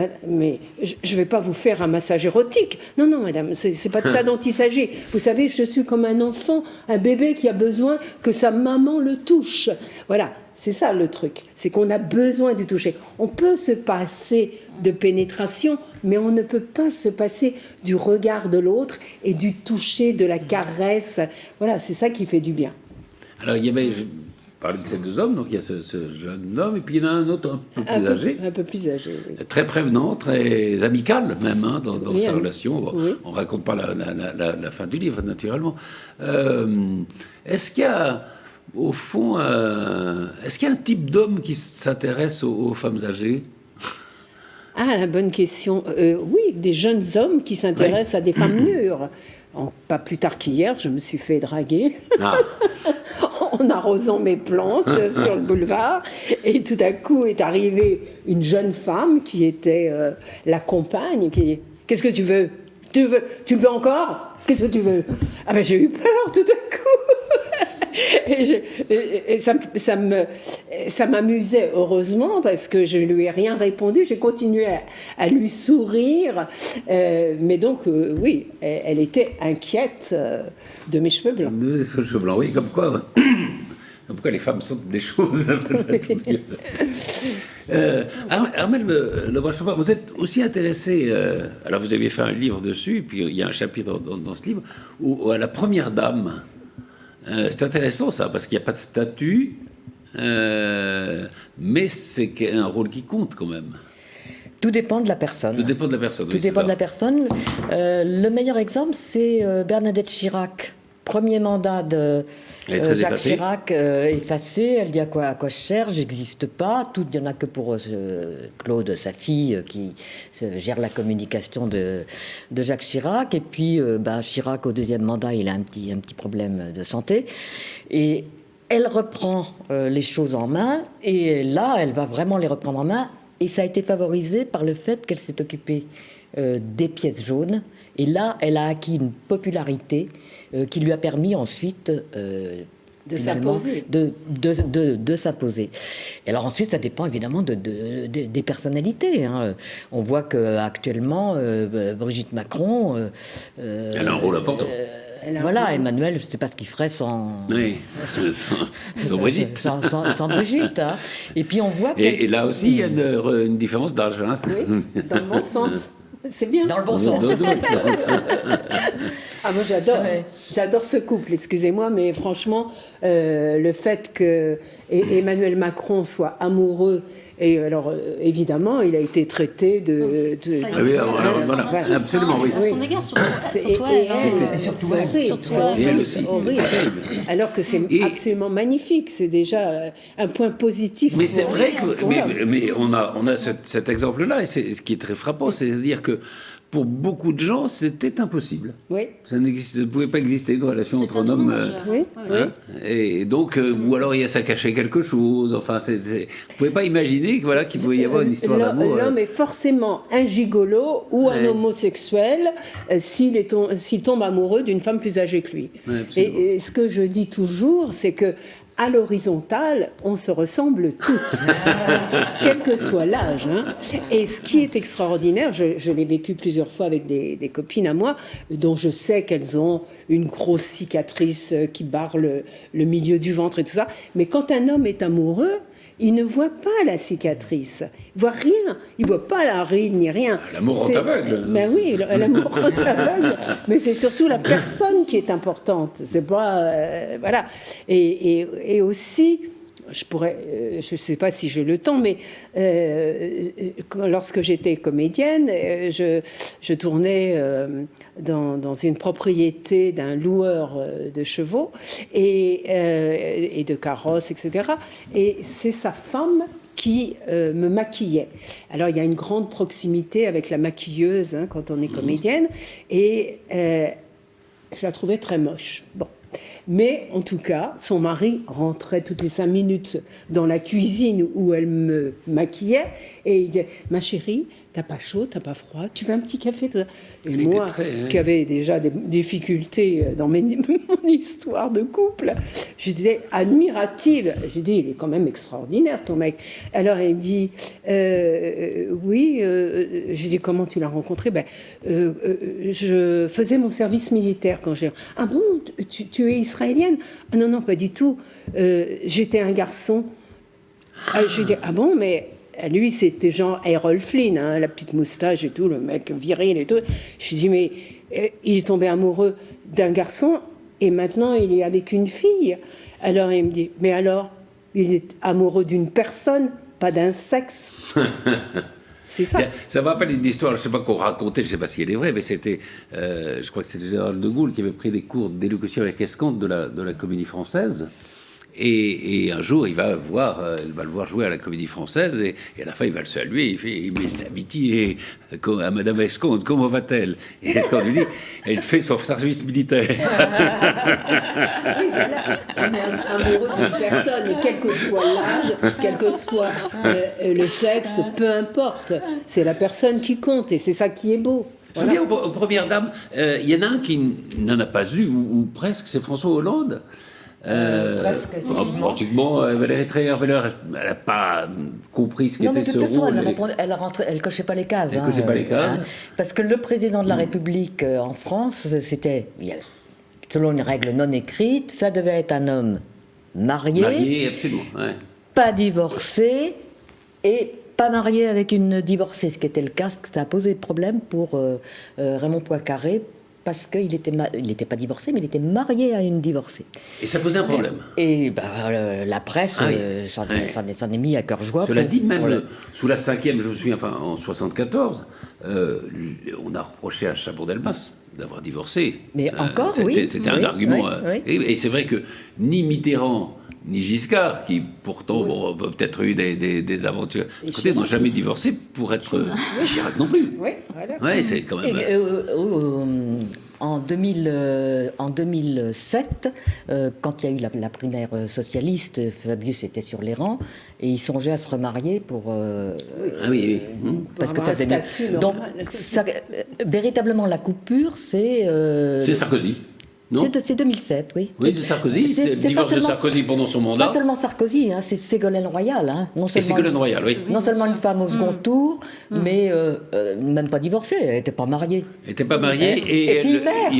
je ne vais pas vous faire un massage érotique. Non, madame, c'est pas de ça dont il s'agit. Vous savez, je suis comme un enfant, un bébé qui a besoin que sa maman le touche. Voilà, c'est ça le truc. C'est qu'on a besoin du toucher. On peut se passer de pénétration, mais on ne peut pas se passer du regard de l'autre et du toucher, de la caresse. Voilà, c'est ça qui fait du bien. Alors, il y avait... parler de ces 2 hommes, donc il y a ce jeune homme, et puis il y en a un autre un peu plus âgé. Un peu plus âgé, oui. Très prévenant, très amical même, dans sa relation. Bon, oui. On ne raconte pas la fin du livre, naturellement. Est-ce qu'il y a, au fond, est-ce qu'il y a un type d'homme qui s'intéresse aux femmes âgées ? Ah, la bonne question. Oui, des jeunes hommes qui s'intéressent à des femmes mûres. Pas plus tard qu'hier, je me suis fait draguer en arrosant mes plantes sur le boulevard. Et tout à coup est arrivée une jeune femme qui était la compagne, qui dit « Qu'est-ce que tu veux ? Tu me veux encore ? Qu'est-ce que tu veux ?» Ah ben j'ai eu peur tout à coup. Et ça m'amusait heureusement parce que je ne lui ai rien répondu. J'ai continué à lui sourire. Mais donc, oui, elle était inquiète de mes cheveux blancs. De mes cheveux blancs, oui, comme quoi les femmes sont des choses. Armelle Lebrun-Chambard, vous êtes aussi intéressé, alors vous aviez fait un livre dessus, et puis il y a un chapitre dans ce livre, où à la première dame. C'est intéressant ça, parce qu'il n'y a pas de statut, mais c'est un rôle qui compte quand même. Tout dépend de la personne. Tout dépend de la personne. Tout dépend de la personne. Le meilleur exemple, c'est Bernadette Chirac. Premier mandat de Jacques Chirac effacé. Elle dit à quoi je cherche, j'existe pas. Tout, il n'y en a que pour Claude, sa fille, qui gère la communication de Jacques Chirac. Et puis Chirac, au 2e mandat, il a un petit problème de santé. Et elle reprend les choses en main. Et là, elle va vraiment les reprendre en main. Et ça a été favorisé par le fait qu'elle s'est occupée des pièces jaunes. Et là, elle a acquis une popularité qui lui a permis ensuite de s'imposer. De s'imposer. Et alors ensuite, ça dépend évidemment des personnalités. Hein. On voit qu'actuellement, Brigitte Macron... elle a un rôle important. Voilà, Emmanuel, je ne sais pas ce qu'il ferait sans... Oui, sans Brigitte. Sans Brigitte. Hein. Et puis on voit... Et là aussi, il y a une différence d'âge. Hein. Oui, dans le bon sens. C'est bien. Dans le bon sens. Ah, moi, j'adore. Ouais. J'adore ce couple, excusez-moi, mais franchement, le fait que Emmanuel Macron soit amoureux, et alors, évidemment, il a été traité de... absolument, oui. À son égard, surtout elle. Surtout elle. C'est horrible. Alors que c'est absolument magnifique. C'est déjà un point positif. Mais c'est vrai que... Mais on a cet exemple-là, et c'est ce qui est très frappant, c'est-à-dire que pour beaucoup de gens, c'était impossible. Oui. Ça ne pouvait pas exister de relation entre un homme. Et donc, ou alors ça cachait quelque chose. Enfin, vous ne pouvez pas imaginer qu'il pouvait y avoir une histoire d'amour. L'homme est forcément un gigolo ou un homosexuel s'il tombe amoureux d'une femme plus âgée que lui. Et ce que je dis toujours, c'est que à l'horizontale, on se ressemble toutes, quel que soit l'âge. Et ce qui est extraordinaire, je l'ai vécu plusieurs fois avec des copines à moi, dont je sais qu'elles ont une grosse cicatrice qui barre le milieu du ventre et tout ça. Mais quand un homme est amoureux, il ne voit pas la cicatrice, il voit rien, il voit pas la ride ni rien. L'amour rend aveugle. Ben oui, l'amour rend aveugle, mais c'est surtout la personne qui est importante. C'est pas voilà. Et aussi, je sais pas si j'ai le temps, mais lorsque j'étais comédienne, je tournais dans une propriété d'un loueur de chevaux et de carrosses, etc. Et c'est sa femme qui me maquillait. Alors, il y a une grande proximité avec la maquilleuse quand on est comédienne, et je la trouvais très moche. Bon. Mais en tout cas, son mari rentrait toutes les 5 minutes dans la cuisine où elle me maquillait et il disait « Ma chérie, t'as pas chaud, t'as pas froid, tu veux un petit café ?» Et moi, qui avais déjà des difficultés dans mon histoire de couple, j'étais admirative. J'ai dit « Il est quand même extraordinaire, ton mec. » Alors il me dit « Oui. » J'ai dit « Comment tu l'as rencontré ?» Je faisais mon service militaire quand j'ai... « Ah bon, tu es israélienne ?» Ah non, pas du tout. J'étais un garçon. J'ai dit « Ah bon, mais... » Lui, c'était genre Errol Flynn, la petite moustache et tout, le mec viril et tout. Je dis, mais il est tombé amoureux d'un garçon et maintenant il est avec une fille. Alors il me dit, mais alors, il est amoureux d'une personne, pas d'un sexe. C'est ça. Ça me rappelle une histoire, je ne sais pas qu'on racontait, je ne sais pas si elle est vraie, mais c'était, je crois que c'était Général de Gaulle qui avait pris des cours d'élocution avec Escante de la Comédie Française. Et un jour, elle va le voir jouer à la Comédie Française, et à la fin, il va le saluer, il fait « Mais sa amitié à Madame Escante, comment va-t-elle ?» Et Escante lui dit « Elle fait son service militaire. » Oui, voilà. On est amoureux d'une personne, et quel que soit l'âge, quel que soit le sexe, peu importe. C'est la personne qui compte, et c'est ça qui est beau. Tu te souviens, aux Premières Dames, il y en a un qui n'en a pas eu, ou presque, c'est François Hollande. Presque, effectivement. Pratiquement, Valérie Trierweiler, elle n'a pas compris ce qu'était ce rôle. Elle cochait pas les cases. Elle cochait pas les cases. Parce que le président de la République en France, c'était, selon une règle non écrite, ça devait être un homme marié. Marié, absolument, ouais. Pas divorcé et pas marié avec une divorcée, ce qui était le cas, ça a posé problème pour Raymond Poincaré, parce qu'il n'était pas divorcé, mais il était marié à une divorcée. Et ça posait un problème. Et la presse s'en est mis à cœur joie. Cela dit, même sous la 5e, je me souviens, en 1974, on a reproché à Chaban-Delmas d'avoir divorcé. Mais encore, c'était un argument. Et c'est vrai que ni Mitterrand ni Giscard, qui pourtant ont peut-être eu des aventures, n'ont jamais divorcé pour être Chirac non plus. Oui, voilà. Ouais, c'est quand même... En 2007, quand il y a eu la primaire socialiste, Fabius était sur les rangs et il songeait à se remarier pour... parce que ça devenait... Donc, véritablement, la coupure, c'est... c'est Sarkozy. C'est 2007, oui. Oui, c'est Sarkozy. C'est le divorce de Sarkozy pendant son mandat. Pas seulement Sarkozy, c'est Ségolène Royal. Ségolène Royal, oui. Non seulement une femme au second tour, mais même pas divorcée, elle n'était pas mariée. Elle n'était pas mariée. Et fille mère,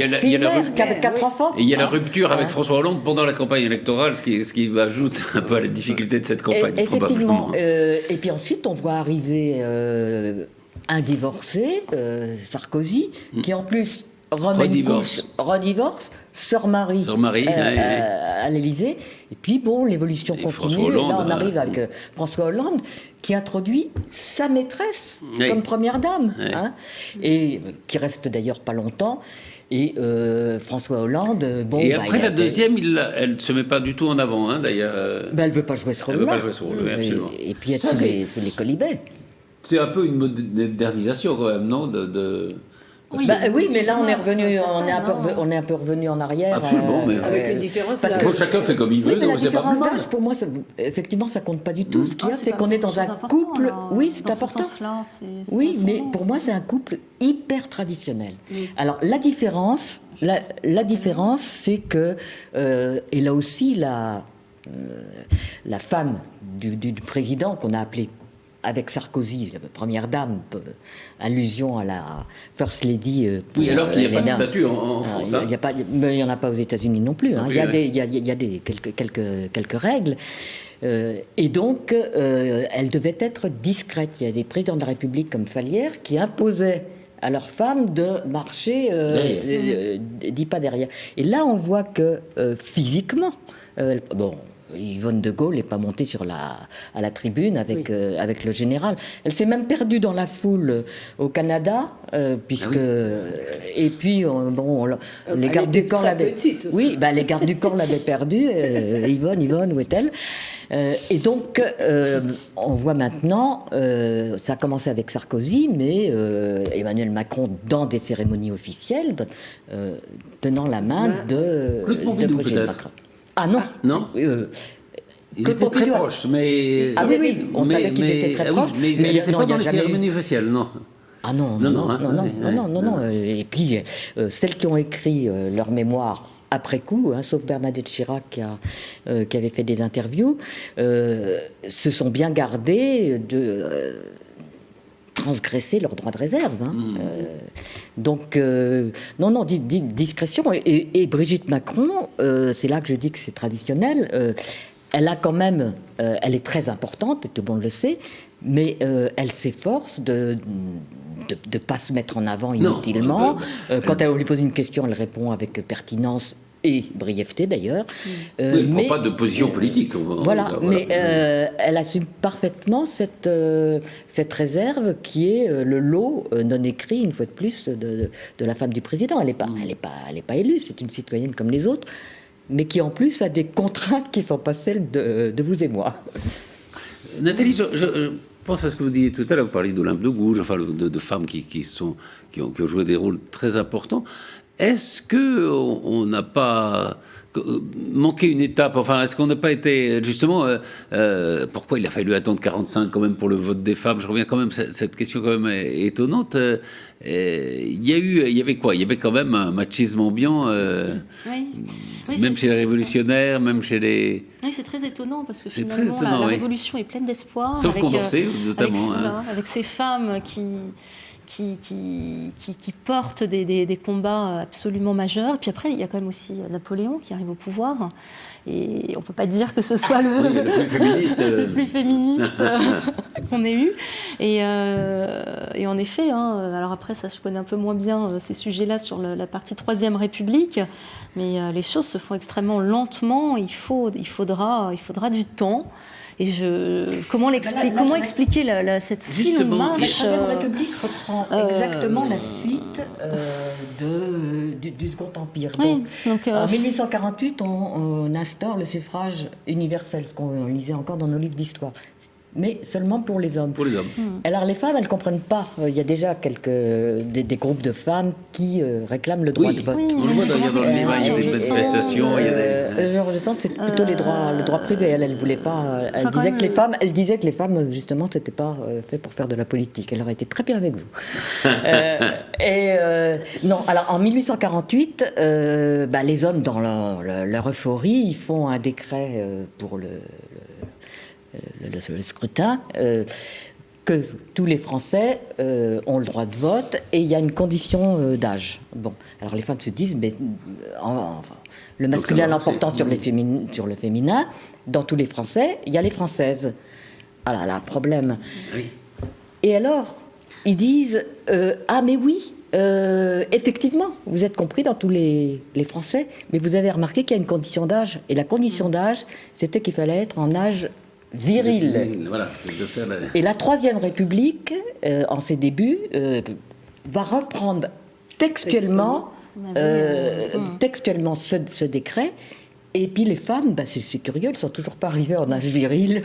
qui avait 4 enfants. Et il y a la rupture avec François Hollande pendant la campagne électorale, ce qui ajoute un peu à la difficulté de cette campagne, effectivement. Et puis ensuite, on voit arriver un divorcé, Sarkozy, qui en plus... redivorce, se remarie à l'Élysée. Et puis, l'évolution continue. Et là, on arrive avec François Hollande, qui introduit sa maîtresse comme première dame. Et qui reste d'ailleurs pas longtemps. Et François Hollande... et après la deuxième, elle ne se met pas du tout en avant, d'ailleurs. Elle ne veut pas jouer ce rôle-là. Elle ne veut pas jouer ce rôle, absolument. Et puis, être sous les colibets. C'est un peu une modernisation, quand même, non Oui, mais là on est revenu, on est un peu revenu en arrière. Absolument, mais avec une différence. Parce que chacun fait comme il veut, mais donc la c'est pas différence plus mal. d'âge, pour moi, effectivement, ça compte pas du tout. Ce qu'il y a, c'est qu'on est dans un couple. Oui, c'est important. Oui, mais pour moi, c'est un couple hyper traditionnel. Alors la différence, c'est que et là aussi la femme du président qu'on a appelé avec Sarkozy, la première dame, allusion à la First Lady. Oui, alors qu'il n'y a pas de statut en France. Mais il n'y en a pas aux États-Unis non plus. Il y a quelques règles. Et donc, elle devait être discrète. Il y a des présidents de la République comme Fallières qui imposaient à leurs femmes de marcher 10 pas derrière. Et là, on voit que physiquement, Yvonne de Gaulle n'est pas montée à la tribune avec le général. Elle s'est même perdue dans la foule au Canada, puisque... Et puis, les gardes du corps l'avaient... Oui, les gardes du corps l'avaient perdue. Yvonne, où est-elle ? Et donc, on voit maintenant, ça a commencé avec Sarkozy, mais Emmanuel Macron, dans des cérémonies officielles, tenant la main de Brigitte Macron. Ah non. Non. Ils étaient très proches, mais... Ah oui, on savait qu'ils étaient très proches. Mais ils n'étaient pas dans les cérémonies officielles, non. Ah non. Et puis, celles qui ont écrit leur mémoire après coup, sauf Bernadette Chirac qui avait fait des interviews, se sont bien gardées de... transgresser leur droit de réserve. Donc, discrétion. Et Brigitte Macron, c'est là que je dis que c'est traditionnel, elle a quand même, elle est très importante, et tout le monde le sait, mais elle s'efforce de ne pas se mettre en avant inutilement. Quand elle lui pose une question, elle répond avec pertinence et brièveté d'ailleurs. Elle ne prend pas de position politique. Mais elle assume parfaitement cette réserve qui est le lot non écrit, une fois de plus, de la femme du président. Elle n'est pas élue, c'est une citoyenne comme les autres, mais qui en plus a des contraintes qui ne sont pas celles de vous et moi. Nathalie, je pense à ce que vous disiez tout à l'heure, vous parliez d'Olympe de Gouges, enfin de femmes qui ont joué des rôles très importants. Est-ce qu'on n'a pas manqué une étape ? Enfin, est-ce qu'on n'a pas été justement pourquoi il a fallu attendre 45 quand même pour le vote des femmes ? Je reviens quand même cette question quand même étonnante. Il y avait quoi ? Il y avait quand même un machisme ambiant, même chez les révolutionnaires, même chez les. Oui, c'est très étonnant parce que finalement la révolution est pleine d'espoir. Sauf Condorcet, notamment. Avec ces femmes qui portent des combats absolument majeurs. Et puis après, il y a quand même aussi Napoléon qui arrive au pouvoir. Et on ne peut pas dire que ce soit le plus féministe qu'on ait eu. Et en effet, alors après, ça, je connais un peu moins bien ces sujets-là sur la partie Troisième République, mais les choses se font extrêmement lentement. Il faudra du temps. Et comment expliquer cette si longue marche ? La Troisième République reprend exactement la suite du Second Empire. Donc, en 1848, on instaure le suffrage universel, ce qu'on lisait encore dans nos livres d'histoire. Mais seulement pour les hommes. Pour les hommes. Alors les femmes, elles ne comprennent pas. Il y a déjà des groupes de femmes qui réclament le droit de vote. Oui, on le voit d'ailleurs, il y a des manifestations. Genre de temps, c'est plutôt le droit privé. Elle voulait pas. Elle disait que les femmes, justement, c'était pas fait pour faire de la politique. Elle aurait été très bien avec vous. Non, alors en 1848, les hommes, dans leur euphorie, ils font un décret pour le scrutin, que tous les Français ont le droit de vote et il y a une condition d'âge. Bon, alors les femmes se disent, mais le masculin l'emportant sur le féminin, dans tous les Français, il y a les Françaises. Ah là, problème. Oui. Et alors, ils disent, mais oui, effectivement, vous êtes compris dans tous les Français, mais vous avez remarqué qu'il y a une condition d'âge. Et la condition d'âge, c'était qu'il fallait être en âge viril. Voilà, Et la Troisième République, en ses débuts, va reprendre textuellement ce décret Et puis les femmes, c'est curieux, elles ne sont toujours pas arrivées en âge viril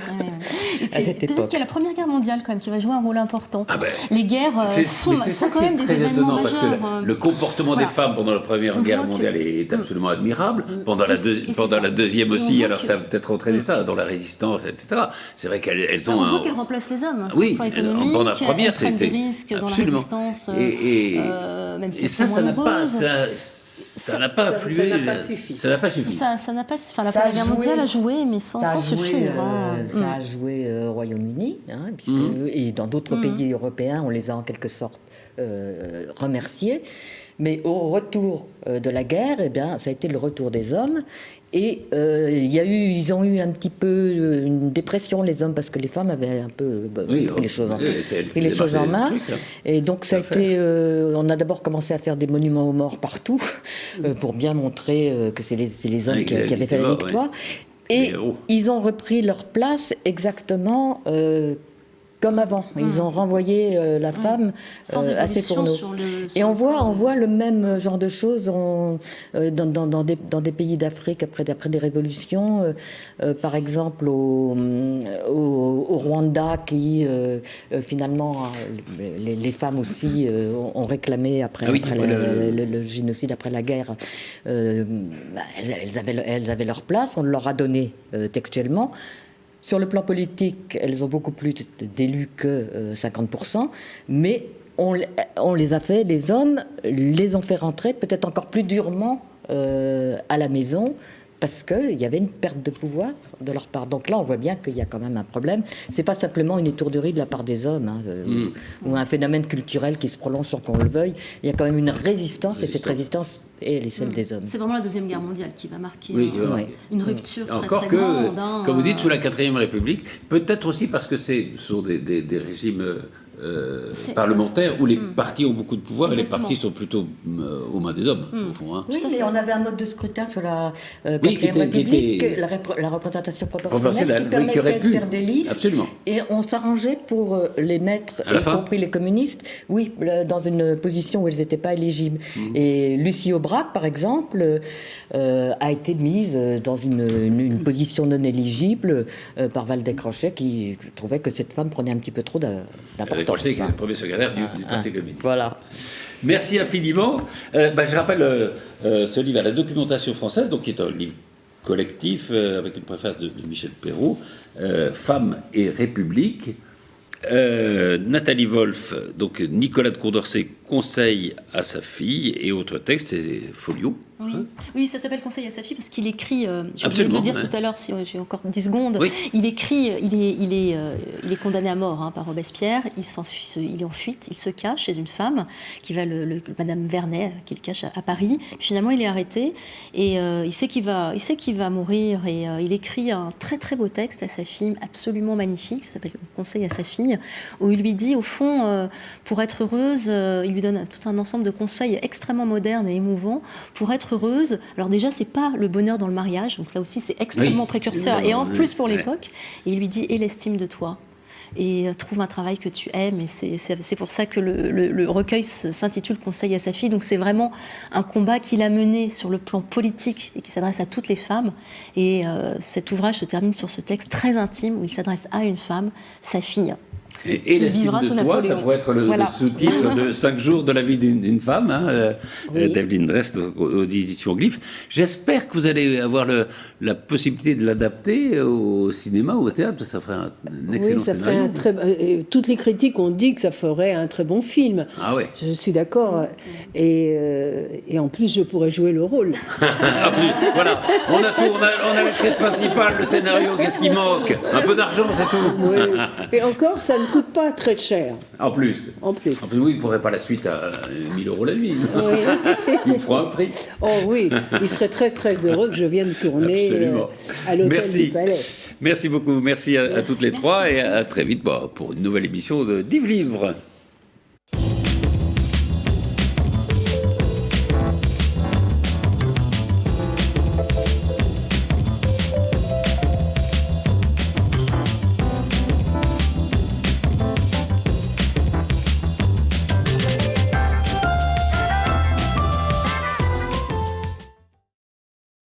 à cette époque. Peut-être qu'il y a la Première Guerre mondiale quand même qui va jouer un rôle important. Les guerres sont quand même des événements majeurs. Parce que le comportement des femmes pendant la Première Guerre mondiale est absolument admirable. Pendant la Deuxième aussi, alors ça a peut-être entraîné ça, dans la résistance, etc. C'est vrai qu'elles ont... On voit qu'elles remplacent les hommes, sur le plan économique, pendant la Première, elles prennent des risques dans la résistance, même si ça n'a pas... Ça n'a pas afflué. Ça n'a pas suffi. La Première Guerre mondiale a joué, mais sans suffire. Ça a joué au Royaume-Uni, et dans d'autres pays européens, on les a en quelque sorte remerciés. Mais au retour de la guerre, ça a été le retour des hommes. Et ils ont eu un petit peu une dépression, les hommes, parce que les femmes avaient un peu pris les choses en main. Et donc ça a été... on a d'abord commencé à faire des monuments aux morts partout, pour bien montrer que c'est les hommes qui avaient fait la victoire. Et ils ont repris leur place exactement... comme avant, ils ont renvoyé la femme à ses fourneaux. Et on voit le même genre de choses dans des pays d'Afrique après des révolutions. Par exemple, au Rwanda, qui finalement, les femmes aussi ont réclamé après le génocide, après la guerre. Elles avaient leur place, on leur a donné textuellement. Sur le plan politique, elles ont beaucoup plus d'élus que 50%, mais on les a fait, les hommes les ont fait rentrer peut-être encore plus durement à la maison, parce qu'il y avait une perte de pouvoir de leur part. Donc là, on voit bien qu'il y a quand même un problème. C'est pas simplement une étourderie de la part des hommes, ou un phénomène culturel qui se prolonge sans qu'on le veuille. Il y a quand même une résistance, et cette résistance est celle des hommes. C'est vraiment la Deuxième Guerre mondiale qui va marquer une rupture très, encore très grande. Encore que, comme vous dites, sous la 4e République, peut-être aussi parce que ce sont des régimes... parlementaires où les partis ont beaucoup de pouvoir. Exactement. Et les partis sont plutôt aux mains des hommes, au fond. Oui, mais on avait un mode de scrutin sur la 4e République, la représentation proportionnelle, qui permettait de faire des listes. Absolument. Et on s'arrangeait pour les mettre, y compris les communistes, dans une position où elles n'étaient pas éligibles. Et Lucie Aubrac, par exemple, a été mise dans une position non éligible par Waldeck-Rochet, qui trouvait que cette femme prenait un petit peu trop d'importance. C'est le premier secrétaire du Parti communiste. Voilà. Merci infiniment. Je rappelle ce livre à la documentation française, donc qui est un livre collectif avec une préface de Michel Perrault, Femmes et République. Nathalie Wolf, donc Nicolas de Condorcet conseille à sa fille, et autres textes, c'est Folio. Oui, ça s'appelle Conseil à sa fille parce qu'il écrit, je voulais le dire tout à l'heure, si j'ai encore 10 secondes, il écrit, il est condamné à mort par Robespierre, il est en fuite, il se cache chez une femme, Madame Vernet, qui le cache à Paris, puis finalement il est arrêté, et il sait qu'il va mourir, et il écrit un très très beau texte à sa fille, absolument magnifique, ça s'appelle Conseil à sa fille, où il lui dit, au fond, pour être heureuse, il lui donne tout un ensemble de conseils extrêmement modernes et émouvants, pour être heureuse. Alors déjà, c'est pas le bonheur dans le mariage, donc ça aussi c'est extrêmement précurseur, et en plus pour l'époque. Et il lui dit, aie l'estime de toi, et trouve un travail que tu aimes, et c'est pour ça que le recueil s'intitule Conseil à sa fille. Donc c'est vraiment un combat qu'il a mené sur le plan politique et qui s'adresse à toutes les femmes, et cet ouvrage se termine sur ce texte très intime où il s'adresse à une femme, sa fille. Et l'estime de toi, ça pourrait être le sous-titre de 5 jours de la vie d'une femme, d'Evelyne Drest aux éditions Glyphes. J'espère que vous allez avoir la possibilité de l'adapter au cinéma ou au théâtre, ça ferait un excellent scénario. Toutes les critiques ont dit que ça ferait un très bon film. Ah ouais. Je suis d'accord. Et en plus, je pourrais jouer le rôle. Voilà, on a l'actrice principale, le scénario, qu'est-ce qui manque? Un peu d'argent, c'est tout. Oui. Et encore, ça ne coûte pas très cher. En plus, oui, il ne pourrait pas la suite à 1 000 € la nuit. Oui. Il me fera un prix. Oh oui, il serait très très heureux que je vienne tourner à l'hôtel du Palais. Merci beaucoup, merci à toutes les trois, et à très vite pour une nouvelle émission d'Yves Livre.